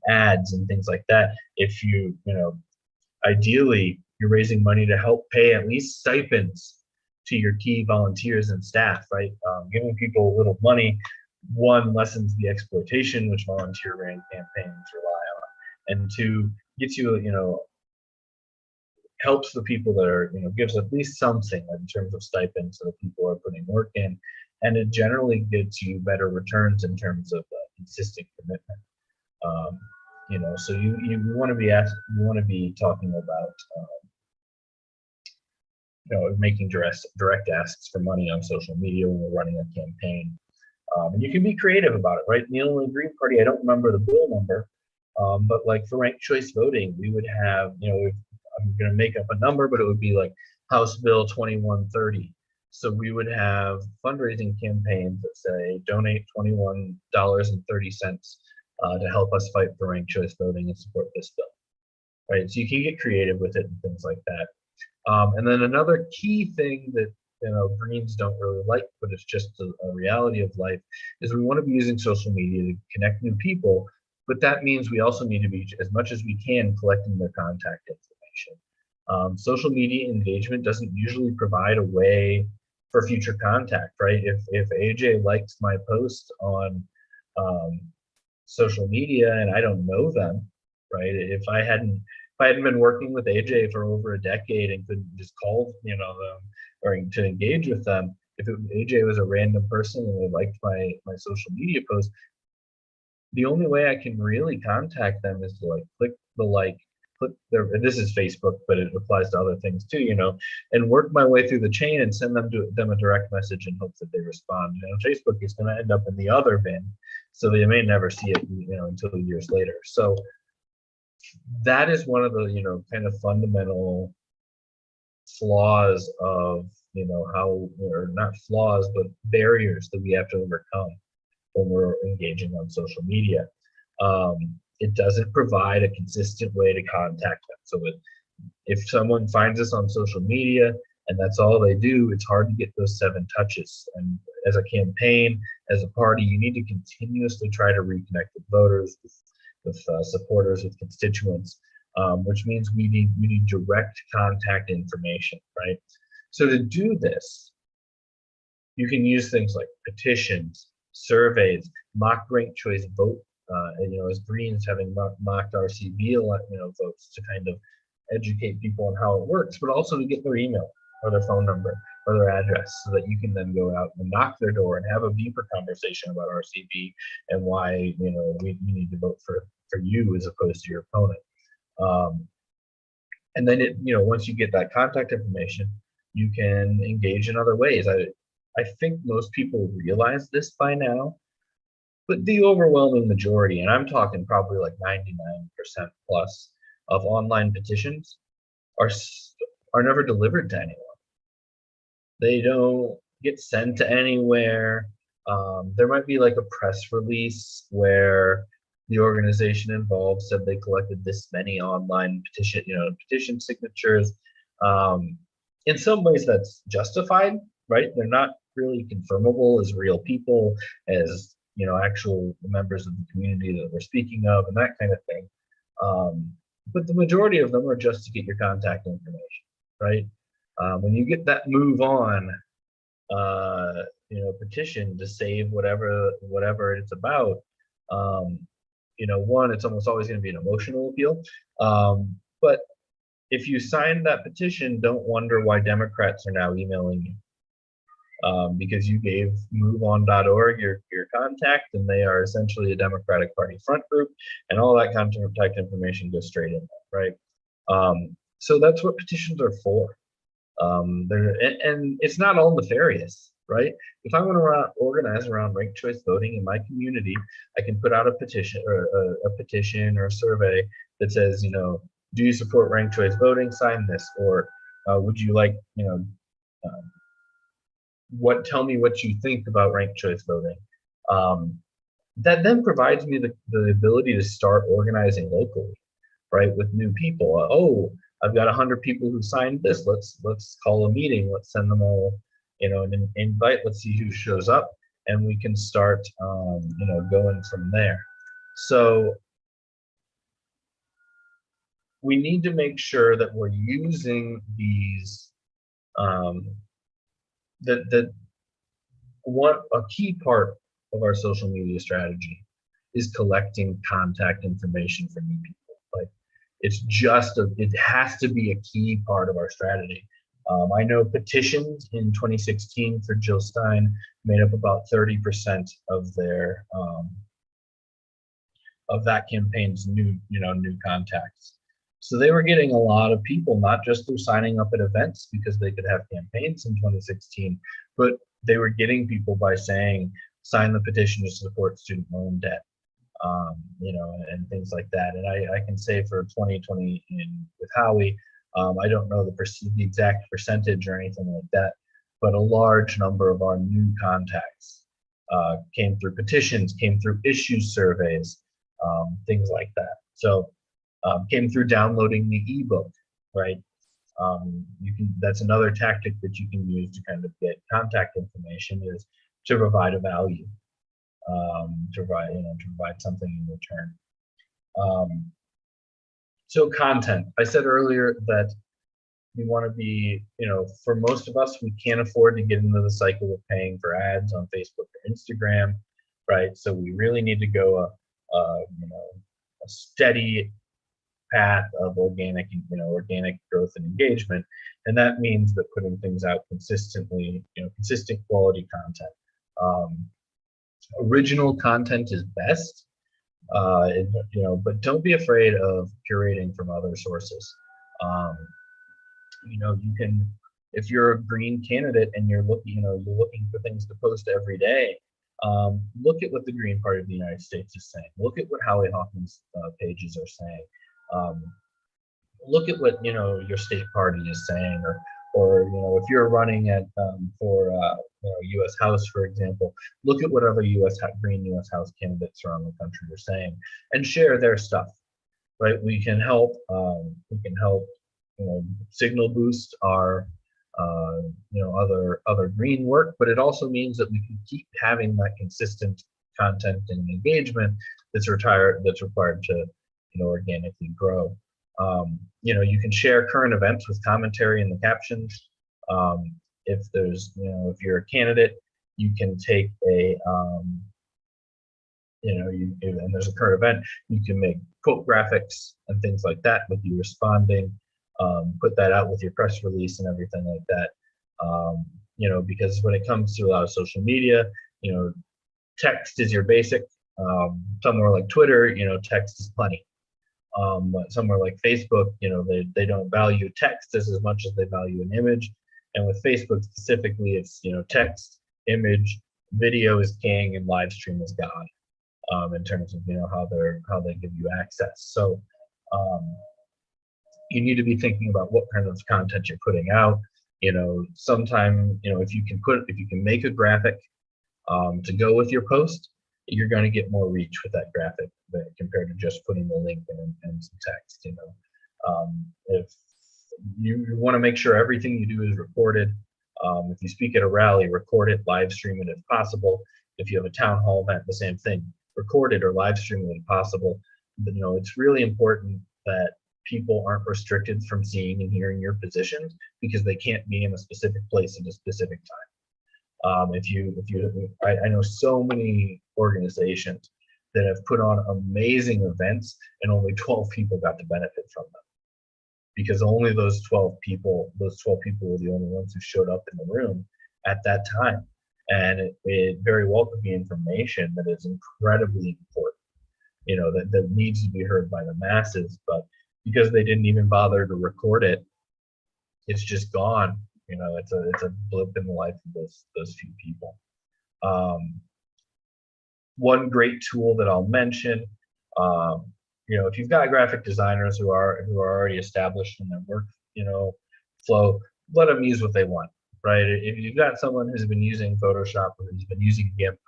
ads and things like that. If ideally, you're raising money to help pay at least stipends to your key volunteers and staff, right? Giving people a little money, one, lessens the exploitation which volunteer-ran campaigns rely on, and two, gets you, helps the people that are, gives at least something in terms of stipends so that people are putting work in, and it generally gets you better returns in terms of consistent commitment. So you want to be talking about making direct asks for money on social media when we're running a campaign. And you can be creative about it, right? In the Illinois Green Party, I don't remember the bill number, but like for ranked choice voting, we would have, I'm going to make up a number, but it would be like House Bill 2130. So we would have fundraising campaigns that say donate $21.30 to help us fight for ranked choice voting and support this bill, right? So you can get creative with it and things like that. And then another key thing that Greens don't really like, but it's just a reality of life, is we want to be using social media to connect new people, but that means we also need to be, as much as we can, collecting their contact information. Social media engagement doesn't usually provide a way for future contact, right? If AJ likes my post on social media and I don't know them, right? If I hadn't been working with AJ for over a decade and couldn't just call them or to engage with them, if AJ was a random person and they liked my social media post, the only way I can really contact them is to click their, this is Facebook, but it applies to other things too, and work my way through the chain and send them a direct message in hopes that they respond. Facebook is going to end up in the other bin, so they may never see it, until years later. So that is one of the, kind of fundamental flaws of, how, or not flaws, but barriers that we have to overcome when we're engaging on social media. It doesn't provide a consistent way to contact them. So if someone finds us on social media and that's all they do, it's hard to get those 7 touches. And as a campaign, as a party, you need to continuously try to reconnect with voters, with supporters, with constituents, which means we need direct contact information, right? So to do this, you can use things like petitions, surveys, mock ranked choice vote, as Greens having mocked RCV, votes to kind of educate people on how it works, but also to get their email or their phone number or their address, so that you can then go out and knock their door and have a deeper conversation about RCB and why, you know, we need to vote for you as opposed to your opponent. And then it, you know, once you get that contact information, you can engage in other ways. I think most people realize this by now, but the overwhelming majority, and I'm talking probably like 99% plus of online petitions are never delivered to anyone. They don't get sent to anywhere. There might be like a press release where the organization involved said they collected this many online petition signatures. In some ways that's justified, right? They're not really confirmable as real people, as, you know, actual members of the community that we're speaking of, and that kind of thing. But the majority of them are just to get your contact information, right? When you get that move on, you know, petition to save whatever it's about, you know, one, it's almost always going to be an emotional appeal. But if you sign that petition, don't wonder why Democrats are now emailing you, because you gave MoveOn.org your contact, and they are essentially a Democratic Party front group, and all that contact information goes straight in there, right? So that's what petitions are for. And it's not all nefarious, right? If I want to organize around ranked choice voting in my community, I can put out a petition or a survey that says, you know, do you support ranked choice voting? Sign this. Or would you like, you know, tell me what you think about ranked choice voting. That then provides me the ability to start organizing locally, right, with new people. Oh, I've got 100 people who signed this. Let's call a meeting. Let's send them all, you know, an invite. Let's see who shows up, and we can start, you know, going from there. So we need to make sure that we're using these. What a key part of our social media strategy is collecting contact information from new people. Like, it has to be a key part of our strategy. I know petitions in 2016 for Jill Stein made up about 30% of their of that campaign's new contacts. So they were getting a lot of people, not just through signing up at events because they could have campaigns in 2016, but they were getting people by saying, sign the petition to support student loan debt, you know, and things like that. And I can say for 2020 with Howie, I don't know the exact percentage or anything like that, but a large number of our new contacts came through petitions, came through issue surveys, things like that. So came through downloading the ebook, right? That's another tactic that you can use to kind of get contact information, is to provide a value, to provide something in return. So content, I said earlier that we want to be, you know, for most of us, we can't afford to get into the cycle of paying for ads on Facebook or Instagram, right? So we really need to go you know, a steady path of organic growth and engagement, and that means that putting things out consistently, you know, consistent quality content. Original content is best, you know, but don't be afraid of curating from other sources. You know, you can, if you're a green candidate and you're looking for things to post every day, look at what the Green Party of the United States is saying. Look at what Howie Hawkins' pages are saying. Look at what, you know, your state party is saying, or you know, if you're running for you know, U.S. House, for example, look at what other green U.S. House candidates around the country are saying, and share their stuff. Right? We can help. You know, signal boost our you know, other green work, but it also means that we can keep having that consistent content and engagement that's required to, you know, organically grow. You know, you can share current events with commentary in the captions. If there's, you know, if you're a candidate, you can take a you know, and there's a current event, you can make quote graphics and things like that with you responding. Put that out with your press release and everything like that. You know, because when it comes to a lot of social media, you know, text is your basic. Somewhere like Twitter, you know, text is plenty. Somewhere like Facebook, you know, they don't value text as much as they value an image. And with Facebook specifically, it's, you know, text, image, video is king, and live stream is God, in terms of, you know, how they give you access. So you need to be thinking about what kind of content you're putting out. You know, sometime, you know, if you can make a graphic to go with your post, you're going to get more reach with that graphic compared to just putting the link in and some text. You know, if you want to make sure everything you do is recorded. If you speak at a rally, record it, live stream it if possible. If you have a town hall event, the same thing, record it or live stream it if possible. But, you know, it's really important that people aren't restricted from seeing and hearing your positions because they can't be in a specific place at a specific time. I know so many organizations that have put on amazing events and only 12 people got to benefit from them because only those 12 people were the only ones who showed up in the room at that time. And it very well could be information that is incredibly important, you know, that needs to be heard by the masses, but because they didn't even bother to record it, it's just gone. You know, it's a blip in the life of those few people. One great tool that I'll mention, you know, if you've got graphic designers who are already established in their work, you know, flow, let them use what they want, right? If you've got someone who's been using Photoshop or who's been using GIMP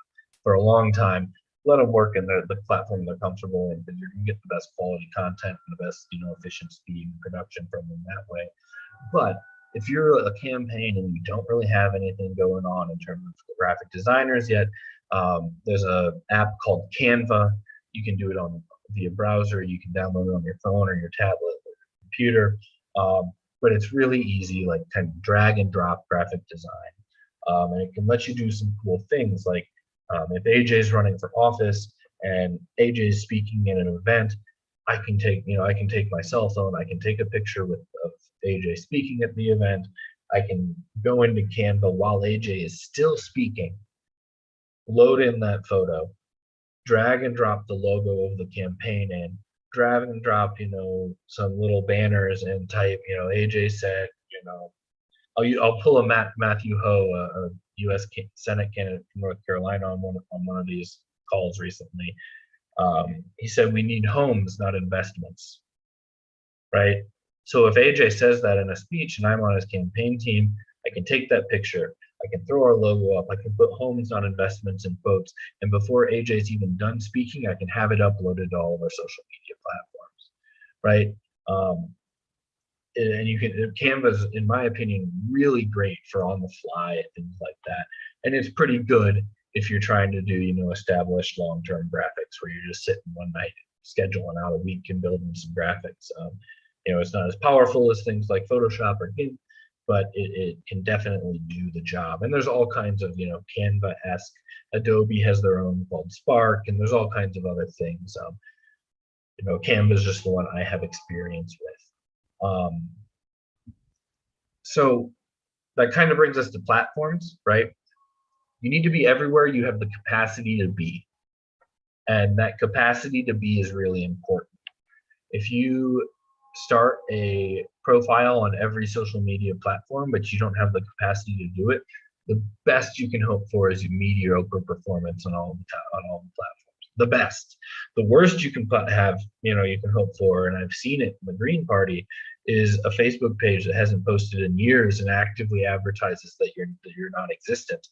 for a long time, let them work in the platform they're comfortable in, because you're gonna get the best quality content and the best, you know, efficient speed and production from them that way. But if you're a campaign and you don't really have anything going on in terms of graphic designers yet, there's a app called Canva. You can do it via browser. You can download it on your phone or your tablet or your computer. But it's really easy, like kind of drag and drop graphic design. And it can let you do some cool things like if AJ's running for office and AJ's speaking at an event, I can take my cell phone, I can take a picture of AJ speaking at the event. I can go into Canva while AJ is still speaking, load in that photo, drag and drop the logo of the campaign in, drag and drop, you know, some little banners and type, you know, AJ said, you know, I'll pull a Matthew Ho, a U.S. Senate candidate from North Carolina, on one of these calls recently. He said, "We need homes, not investments." Right? So if AJ says that in a speech and I'm on his campaign team, I can take that picture, I can throw our logo up, I can put homes, not investments in quotes, and before AJ's even done speaking, I can have it uploaded to all of our social media platforms. Right? And you can, Canva's, in my opinion, really great for on the fly, things like that. And it's pretty good if you're trying to do, you know, established long-term graphics where you're just sitting one night, scheduling out a week and building some graphics. You know, it's not as powerful as things like Photoshop or GIMP, but it can definitely do the job. And there's all kinds of, you know, Canva-esque. Adobe has their own called Spark, and there's all kinds of other things. You know, Canva is just the one I have experience with. So that kind of brings us to platforms, right? You need to be everywhere you have the capacity to be. And that capacity to be is really important. If you start a profile on every social media platform, but you don't have the capacity to do it, the best you can hope for is a mediocre performance on all the platforms. The best. The worst you can have, you know, you can hope for, and I've seen it in the Green Party, is a Facebook page that hasn't posted in years and actively advertises that you're non-existent.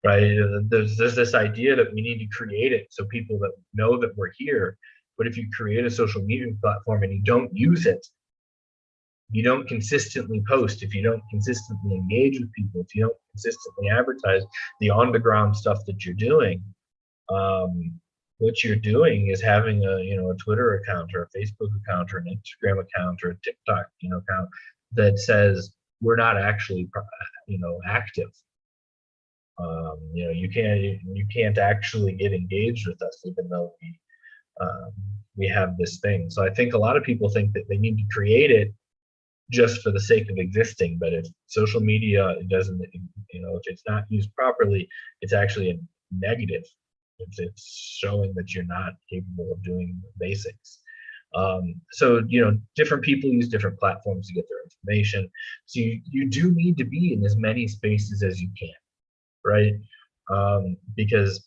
Right? There's this idea that we need to create it so people that know that we're here. But if you create a social media platform and you don't use it, you don't consistently post, if you don't consistently engage with people, if you don't consistently advertise the on-the-ground stuff that you're doing, what you're doing is having a Twitter account or a Facebook account or an Instagram account or a TikTok account that says we're not actually active. You can't actually get engaged with us even though we have this thing. So I think a lot of people think that they need to create it just for the sake of existing. But if social media doesn't, if it's not used properly, it's actually a negative. It's showing that you're not capable of doing the basics. So different people use different platforms to get their information. So you do need to be in as many spaces as you can, right? Because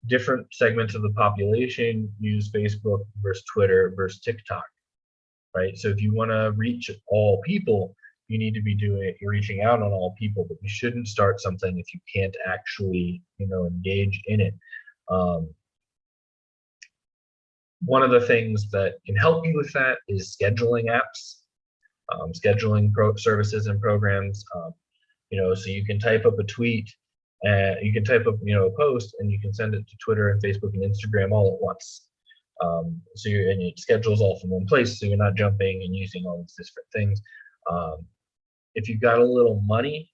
different segments of the population use Facebook versus Twitter versus TikTok, right? So if you want to reach all people, you need to be reaching out on all people, but you shouldn't start something if you can't actually, engage in it. One of the things that can help you with that is scheduling apps, scheduling services and programs. So you can type up a tweet, you can type up, a post, and you can send it to Twitter and Facebook and Instagram all at once. And it schedules all from one place, so you're not jumping and using all these different things. If you've got a little money,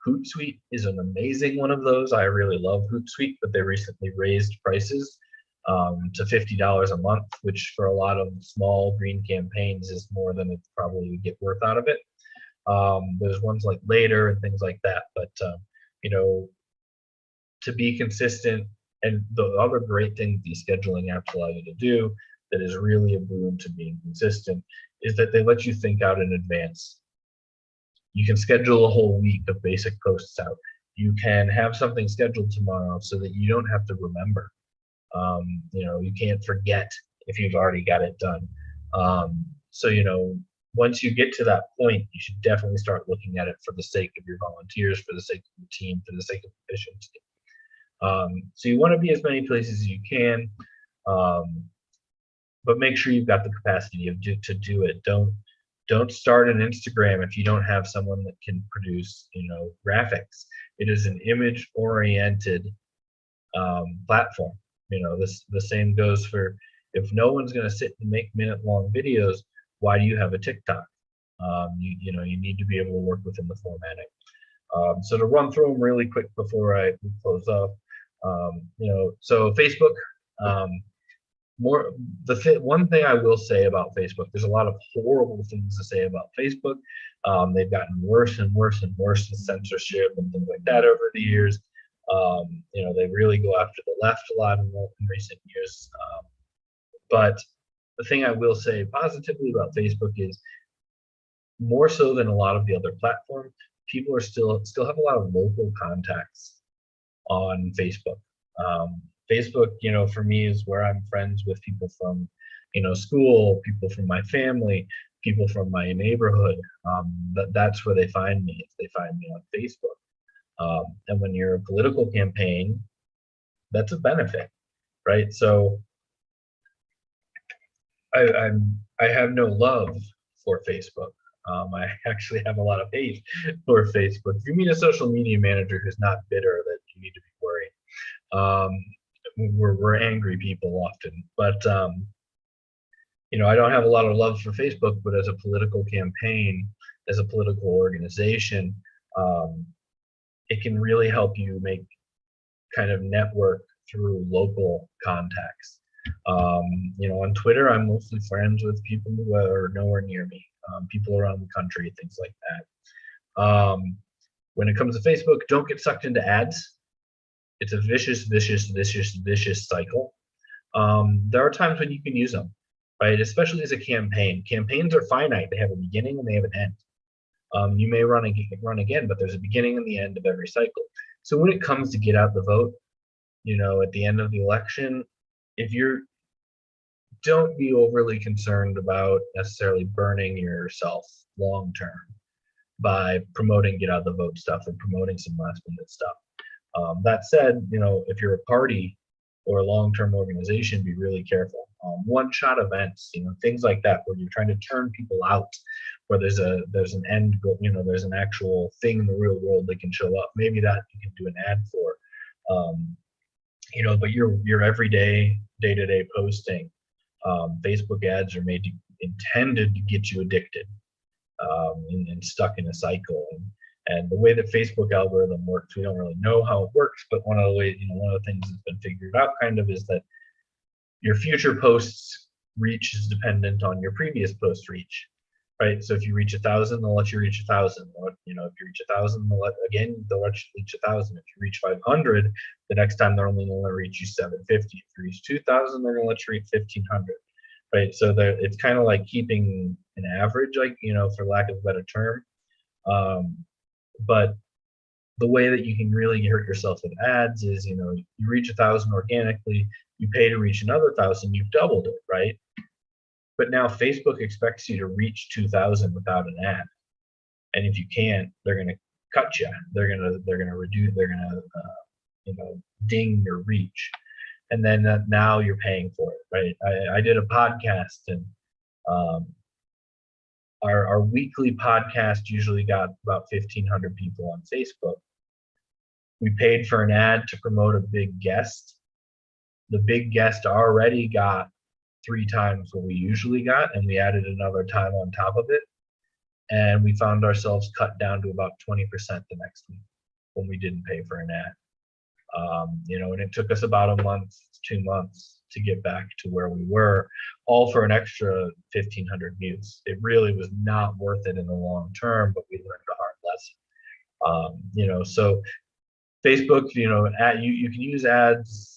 Hootsuite is an amazing one of those. I really love Hootsuite, but they recently raised prices to $50 a month, which for a lot of small green campaigns is more than it probably would get worth out of it. There's ones like Later and things like that, but to be consistent, and the other great thing these scheduling apps allow you to do that is really a boon to being consistent is that they let you think out in advance. You can schedule a whole week of basic posts out. You can have something scheduled tomorrow so that you don't have to remember. You can't forget if you've already got it done. So once you get to that point, you should definitely start looking at it for the sake of your volunteers, for the sake of your team, for the sake of efficiency. So you want to be as many places as you can, but make sure you've got the capacity to do it. Don't start an Instagram if you don't have someone that can produce, graphics. It is an image-oriented platform. The same goes for, if no one's going to sit and make minute-long videos, why do you have a TikTok? You need to be able to work within the formatting. So to run through them really quick before we close up, so Facebook. One thing I will say about Facebook, there's a lot of horrible things to say about Facebook. They've gotten worse and worse and worse with censorship and things like that over the years. They really go after the left a lot in recent years. But the thing I will say positively about Facebook is, more so than a lot of the other platforms, people are still have a lot of local contacts on Facebook. Facebook, for me, is where I'm friends with people from, school, people from my family, people from my neighborhood. That's where they find me. They find me on Facebook. And when you're a political campaign, that's a benefit, right? So I have no love for Facebook. I actually have a lot of hate for Facebook. If you meet a social media manager who's not bitter, that you need to be worried. We're angry people often, but I don't have a lot of love for Facebook. But as a political campaign, as a political organization, it can really help you make kind of network through local contacts. On Twitter, I'm mostly friends with people who are nowhere near me, people around the country, things like that. When it comes to Facebook, don't get sucked into ads. It's a vicious cycle. There are times when you can use them, right? Especially as a campaign. Campaigns are finite. They have a beginning and they have an end. You may run again, but there's a beginning and the end of every cycle. So when it comes to get out the vote, at the end of the election, don't be overly concerned about necessarily burning yourself long term by promoting get out the vote stuff and promoting some last minute stuff. That said, if you're a party or a long-term organization, be really careful. One-shot events, things like that, where you're trying to turn people out, where there's an end goal, there's an actual thing in the real world that can show up. Maybe that you can do an ad for. But your everyday, day-to-day posting, Facebook ads are intended to get you addicted and stuck in a cycle. And the way that Facebook algorithm works, we don't really know how it works, but one of the things that's been figured out kind of is that your future posts reach is dependent on your previous post reach. right? So if you reach 1,000, they'll let you reach 1,000. You know, if you reach 1,000, they'll let you reach 1,000. If you reach 500, the next time they're only going to reach you 750. If you reach 2,000, they're going to let you reach 1,500, right? So it's kind of like keeping an average, like, you know, for lack of a better term. But the way that you can really hurt yourself with ads is, you know, you reach 1,000 organically, you pay to reach another 1,000, you've doubled it, right? But now Facebook expects you to reach 2,000 without an ad, and if you can't, they're going to cut you. They're going to reduce. They're going to you know, ding your reach, and then now you're paying for it, right? I did a podcast, and our weekly podcast usually got about 1,500 people on Facebook. We paid for an ad to promote a big guest. The big guest already got 3 times what we usually got, and we added another time on top of it, and we found ourselves cut down to about 20% the next week when we didn't pay for an ad. You know, and it took us about a month, 2 months to get back to where we were, all for an extra 1,500 views. It really was not worth it in the long term, but we learned a hard lesson. You know, so Facebook, you know, you can use ads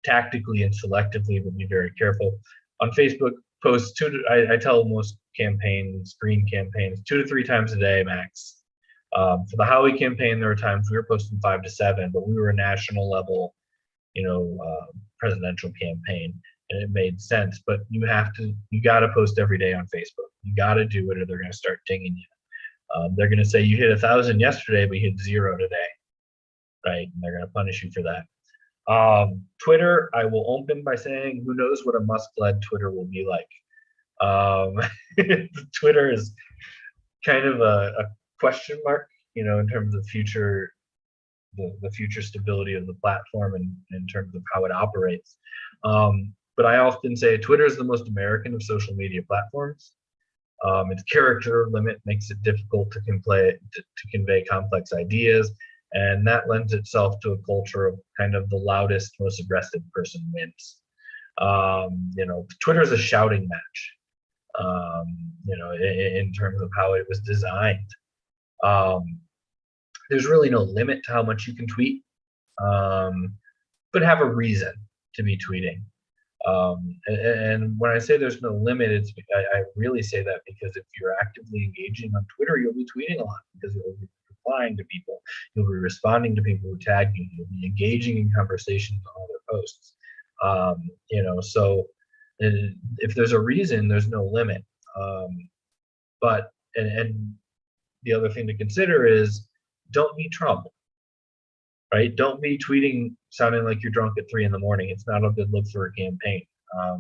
tactically and selectively, but be very careful. On Facebook, post I tell most campaigns, green campaigns, 2 to 3 times a day max. For the Howie campaign, there were times we were posting 5 to 7, but we were a national level, you know, presidential campaign, and it made sense. But you got to post every day on Facebook. You got to do it, or they're going to start dinging you. They're going to say you hit 1,000 yesterday, but you hit 0 today, right? And they're going to punish you for that. Twitter, I will open by saying, who knows what a Musk-led Twitter will be like. Twitter is kind of a question mark, you know, in terms of the future stability of the platform and in terms of how it operates. But I often say Twitter is the most American of social media platforms. Its character limit makes it difficult to convey complex ideas, and that lends itself to a culture of kind of the loudest, most aggressive person wins. You know, Twitter is a shouting match, you know, in terms of how it was designed. There's really no limit to how much you can tweet, but have a reason to be tweeting. And when I say there's no limit, I really say that because if you're actively engaging on Twitter, you'll be tweeting a lot because you'll be replying to people, you'll be responding to people who tag you, you'll be engaging in conversations on other posts. You know, so if there's a reason, there's no limit. But the other thing to consider is don't be Trump, right? Don't be tweeting sounding like you're drunk at 3 in the morning. It's not a good look for a campaign.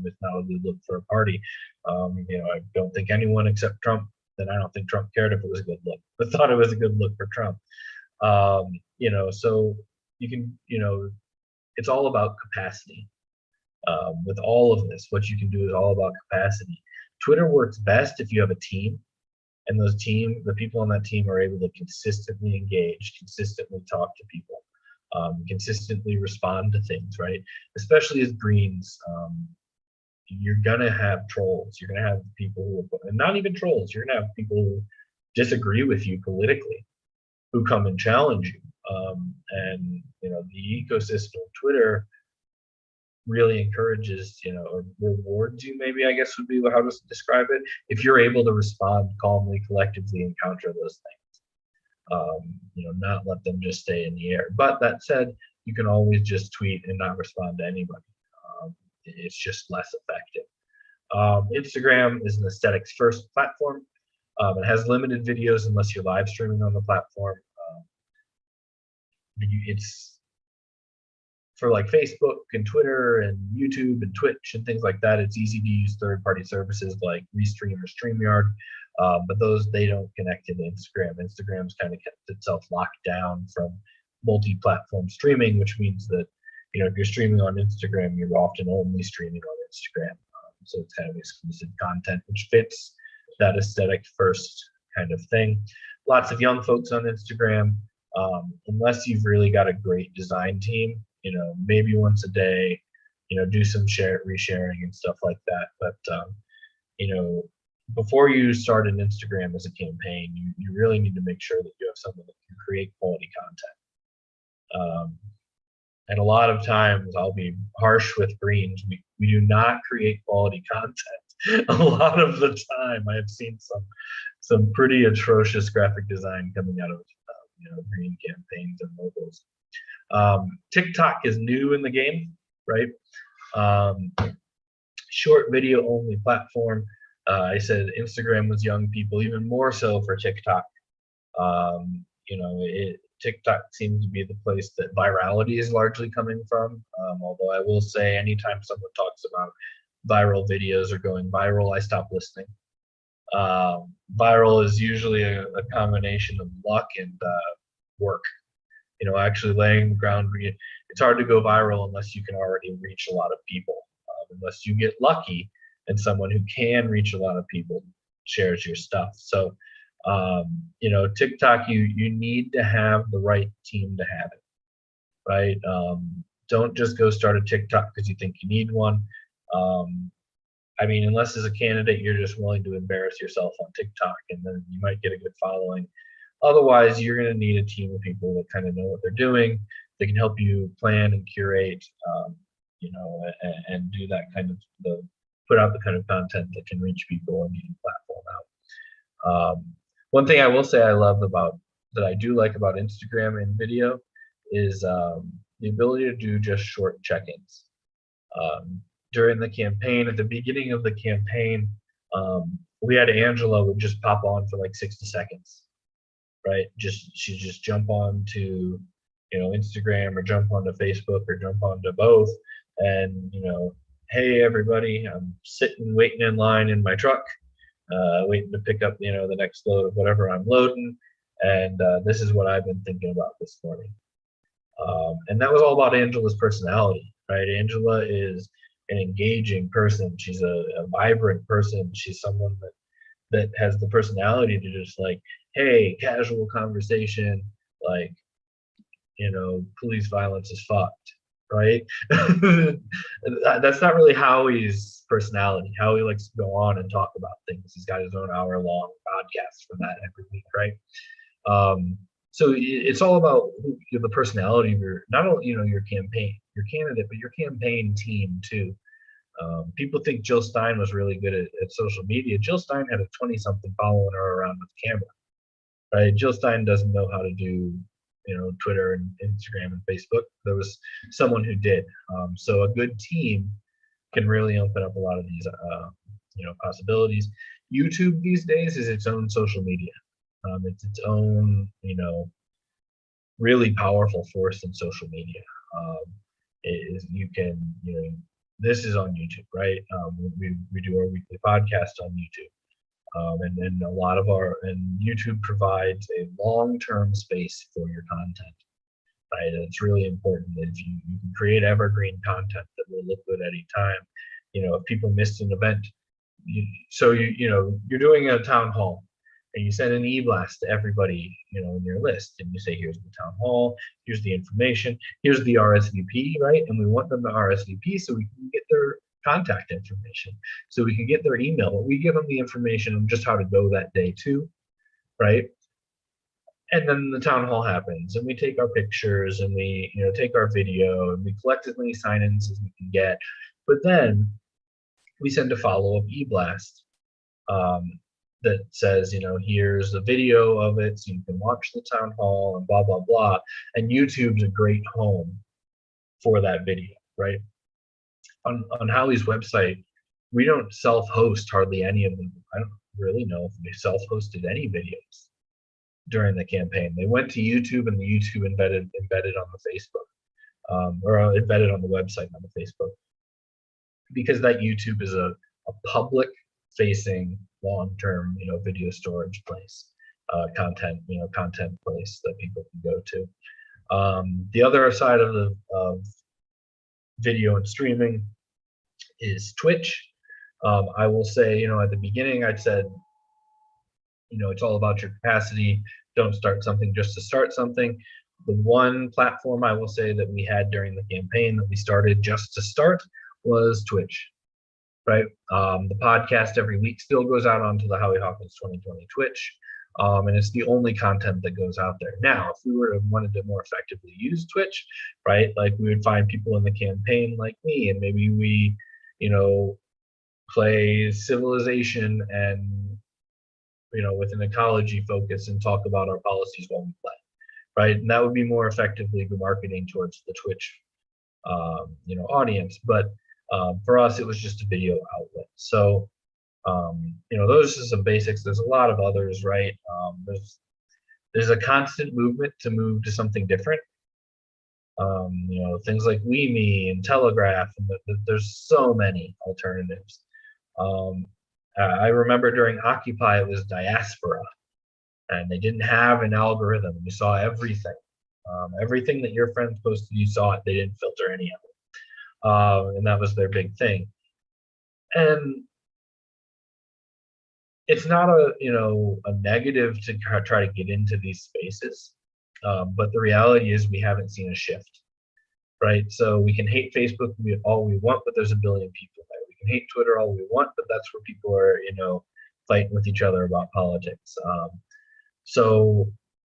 It's not a good look for a party. You know, I don't think anyone except Trump, then I don't think Trump cared if it was a good look, but thought it was a good look for Trump. You know, so you can, you know, it's all about capacity. With all of this, what you can do is all about capacity. Twitter works best if you have a team, and the people on that team are able to consistently engage, consistently talk to people, consistently respond to things, right? Especially as Greens, you're gonna have trolls. You're gonna have people who, and not even trolls, you're gonna have people who disagree with you politically, who come and challenge you. And you know, the ecosystem of Twitter really encourages, you know, or rewards you, maybe I guess would be how to describe it, if you're able to respond calmly, collectively, and counter those things. You know, not let them just stay in the air. But that said, you can always just tweet and not respond to anybody. It's just less effective. Instagram is an aesthetics first platform. It has limited videos unless you're live streaming on the platform. It's for like Facebook and Twitter and YouTube and Twitch and things like that. It's easy to use third-party services like Restream or StreamYard, but they don't connect to Instagram. Instagram's kind of kept itself locked down from multi-platform streaming, which means that, you know, if you're streaming on Instagram, you're often only streaming on Instagram. So it's kind of exclusive content, which fits that aesthetic first kind of thing. Lots of young folks on Instagram. Unless you've really got a great design team, you know, maybe once a day, you know, do some resharing and stuff like that. But, you know, before you start an Instagram as a campaign, you really need to make sure that you have someone that can create quality content. And a lot of times, I'll be harsh with Greens. We do not create quality content. A lot of the time, I have seen some pretty atrocious graphic design coming out of green campaigns and logos. TikTok is new in the game, right? Short video only platform. I said Instagram was young people, even more so for TikTok. TikTok seems to be the place that virality is largely coming from. Although I will say, anytime someone talks about viral videos or going viral, I stop listening. Viral is usually a combination of luck and work. Actually laying the ground. It's hard to go viral unless you can already reach a lot of people. Unless you get lucky and someone who can reach a lot of people shares your stuff. So, TikTok, you need to have the right team to have it, right? Don't just go start a TikTok because you think you need one. Unless as a candidate you're just willing to embarrass yourself on TikTok, and then you might get a good following. Otherwise, you're going to need a team of people that kind of know what they're doing. They can help you plan and curate, and do that kind of put out the kind of content that can reach people and get your platform out. One thing I will say I do like about Instagram and video is the ability to do just short check-ins. During the campaign, at the beginning of the campaign, we had Angela would just pop on for like 60 seconds, right? She'd just jump on to, Instagram or jump onto Facebook or jump onto both, and hey everybody, I'm sitting waiting in line in my truck, waiting to pick up the next load of whatever I'm loading, and this is what I've been thinking about this morning. And that was all about Angela's personality, right? Angela is an engaging person. She's a vibrant person. She's someone that has the personality to just like, hey, casual conversation, like, police violence is fucked, right? That's not really Howie's personality. Howie likes to go on and talk about things. He's got his own hour-long podcast for that every week, right? So it's all about the personality of not only your campaign, your candidate, but your campaign team too. People think Jill Stein was really good at social media. Jill Stein had a 20-something following her around with Canva, right? Jill Stein doesn't know how to do Twitter and Instagram and Facebook. There was someone who did. So a good team can really open up a lot of these possibilities. YouTube these days is its own social media. It's its own really powerful force in social media. This is on YouTube, right? We do our weekly podcast on YouTube. And then YouTube provides a long-term space for your content, right? And it's really important that if you can create evergreen content that will look good at any time. If people missed an event, you're doing a town hall, and you send an e-blast to everybody, in your list, and you say, here's the town hall, here's the information, here's the RSVP, right? And we want them to RSVP so we can get their contact information, so we can get their email, but we give them the information on just how to go that day too, right? And then the town hall happens, and we take our pictures, and we take our video, and we collect as many sign-ins as we can get, but then we send a follow-up e-blast that says, here's a video of it so you can watch the town hall and blah blah blah. And YouTube's a great home for that video, right? On Howie's website, we don't self-host hardly any of them. I don't really know if we self-hosted any videos during the campaign. They went to YouTube, and the YouTube embedded on the Facebook, or embedded on the website, on the Facebook, because that YouTube is a public-facing, long-term, video storage place, content place that people can go to. The other side of video and streaming is Twitch. I will say, at the beginning, I'd said, it's all about your capacity. Don't start something just to start something. The one platform I will say that we had during the campaign that we started just to start was Twitch. right? The podcast every week still goes out onto the Howie Hawkins 2020 Twitch. And it's the only content that goes out there. Now, if we were to wanted to more effectively use Twitch, right, like we would find people in the campaign like me, and maybe we, play Civilization and, with an ecology focus and talk about our policies while we play, right? And that would be more effectively marketing towards the Twitch, audience. But for us, it was just a video outlet. So, those are some basics. There's a lot of others, right? There's a constant movement to move to something different. Things like WeMe and Telegraph, and there's so many alternatives. I remember during Occupy, it was diaspora, and they didn't have an algorithm. You saw everything. Everything that your friends posted, you saw it. They didn't filter any of it. And that was their big thing. And it's not a negative to try to get into these spaces, but the reality is we haven't seen a shift, right? So we can hate Facebook all we want, but there's a billion people there. We can hate Twitter all we want, but that's where people are, fighting with each other about politics. So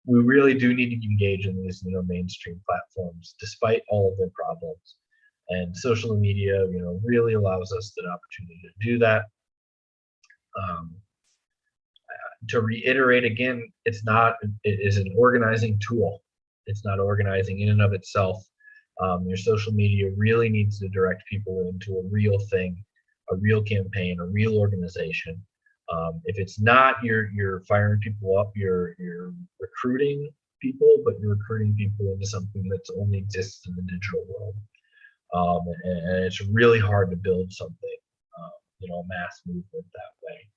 we really do need to engage in these, mainstream platforms, despite all of their problems. And social media, really allows us the opportunity to do that. To reiterate again, it is an organizing tool. It's not organizing in and of itself. Your social media really needs to direct people into a real thing, a real campaign, a real organization. If it's not, you're firing people up, you're recruiting people, but you're recruiting people into something that only exists in the digital world. And it's really hard to build something, a mass movement that way.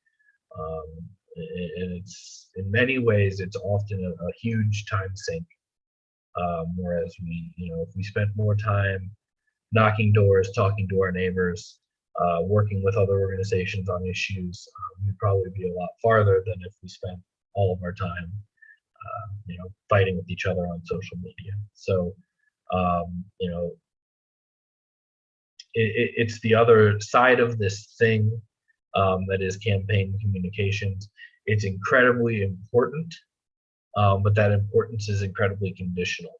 And it's, in many ways, it's often a huge time sink. Whereas if we spent more time knocking doors, talking to our neighbors, working with other organizations on issues, we'd probably be a lot farther than if we spent all of our time, fighting with each other on social media. So, it's the other side of this thing, that is campaign communications. It's incredibly important, but that importance is incredibly conditional.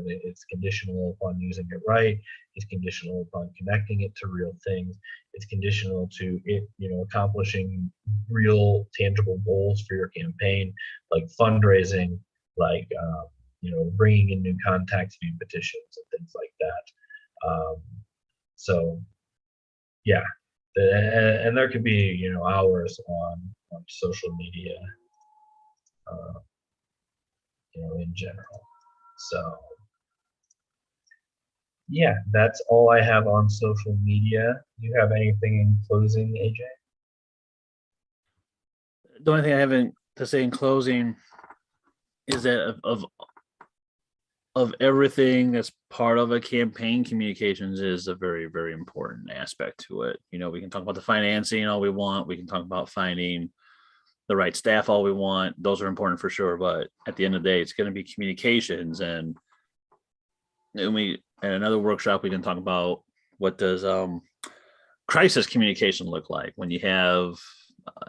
It's conditional upon using it right. It's conditional upon connecting it to real things. It's conditional to it, accomplishing real tangible goals for your campaign, like fundraising, like bringing in new contacts via petitions and things like that. So, yeah, and there could be hours on social media, in general. So, yeah, that's all I have on social media. Do you have anything in closing, AJ? The only thing I haven't to say in closing is that of everything that's part of a campaign, communications is a very, very important aspect to it. We can talk about the financing all we want. We can talk about finding the right staff all we want. Those are important for sure. But at the end of the day, it's going to be communications. And in another workshop, we can talk about what does crisis communication look like when you have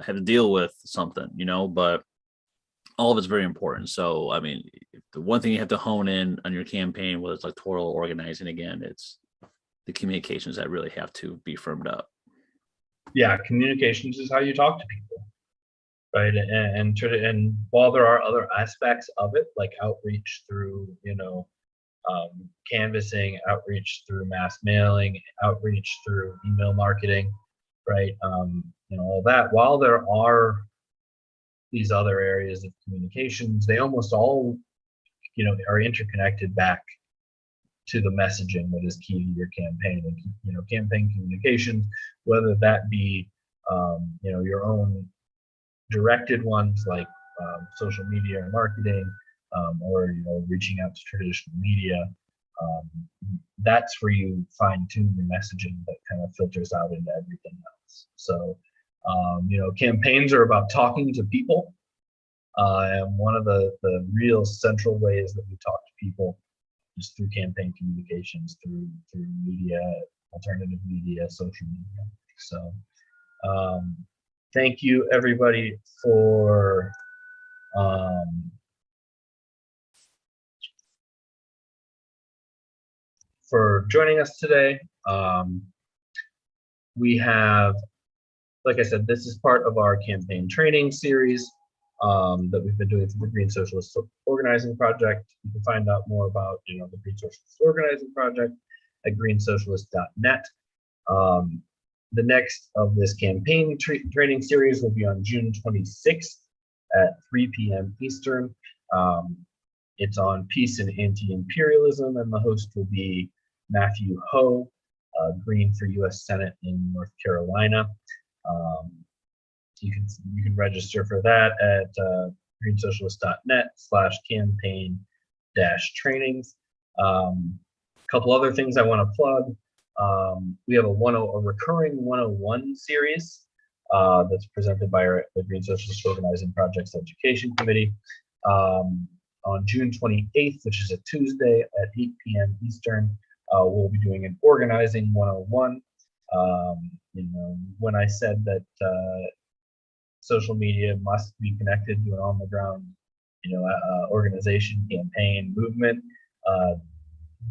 to deal with something, but all of it's very important. So, the one thing you have to hone in on your campaign, whether it's electoral organizing, again, it's the communications that really have to be firmed up. Yeah, communications is how you talk to people, right? And while there are other aspects of it, like outreach through, canvassing, outreach through mass mailing, outreach through email marketing, right? All that. While there are these other areas of communications, they almost all, are interconnected back to the messaging that is key to your campaign. And campaign communications, whether that be your own directed ones like social media or marketing, or reaching out to traditional media, that's where you fine tune your messaging that kind of filters out into everything else. So campaigns are about talking to people, and one of the real central ways that we talk to people is through campaign communications, through media, alternative media, social media. So thank you everybody for joining us today. We have, like I said, this is part of our campaign training series that we've been doing for the Green Socialist Organizing Project. You can find out more about the Green Socialist Organizing Project at greensocialist.net. The next of this campaign training series will be on June 26th at 3 p.m. Eastern. It's on peace and anti-imperialism, and the host will be Matthew Ho, Green for U.S. Senate in North Carolina. You can register for that at greensocialist.net/campaign-trainings. A couple other things I want to plug. We have a recurring 101 series that's presented by the Green Socialist Organizing Project's Education Committee on June 28th, which is a Tuesday at 8 p.m. Eastern. We'll be doing an organizing 101. When I said that social media must be connected to an on-the-ground, organization, campaign, movement,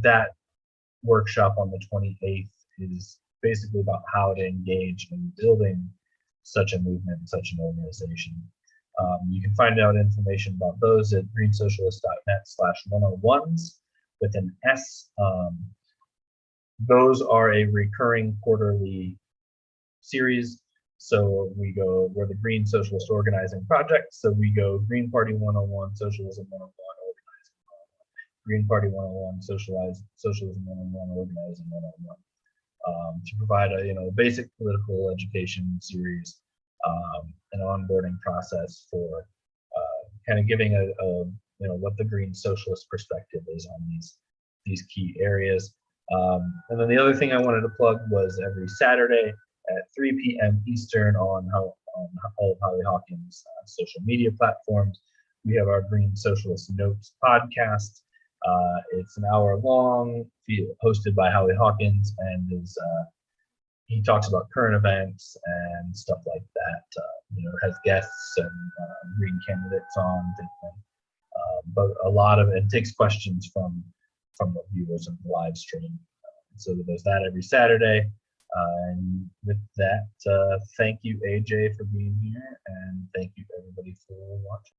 that workshop on the 28th is basically about how to engage in building such a movement, such an organization. You can find out information about those at greensocialist.net/101s with an S. Those are a recurring quarterly series. So we're the Green Socialist Organizing Project. So we go Green Party 101, Socialism 101, Organizing 101, Green Party 101, Socialism 101, Organizing 101, to provide a basic political education series, an onboarding process for kind of giving what the Green Socialist perspective is on these key areas. And then the other thing I wanted to plug was every Saturday at 3 p.m. Eastern on all of Holly Hawkins' social media platforms, we have our Green Socialist Notes podcast. It's an hour long, hosted by Howie Hawkins, and he talks about current events and stuff like that. Has guests and green candidates on, but a lot of it takes questions from the viewers of the live stream. So there's that every Saturday. And with that, thank you, AJ, for being here, and thank you everybody for watching.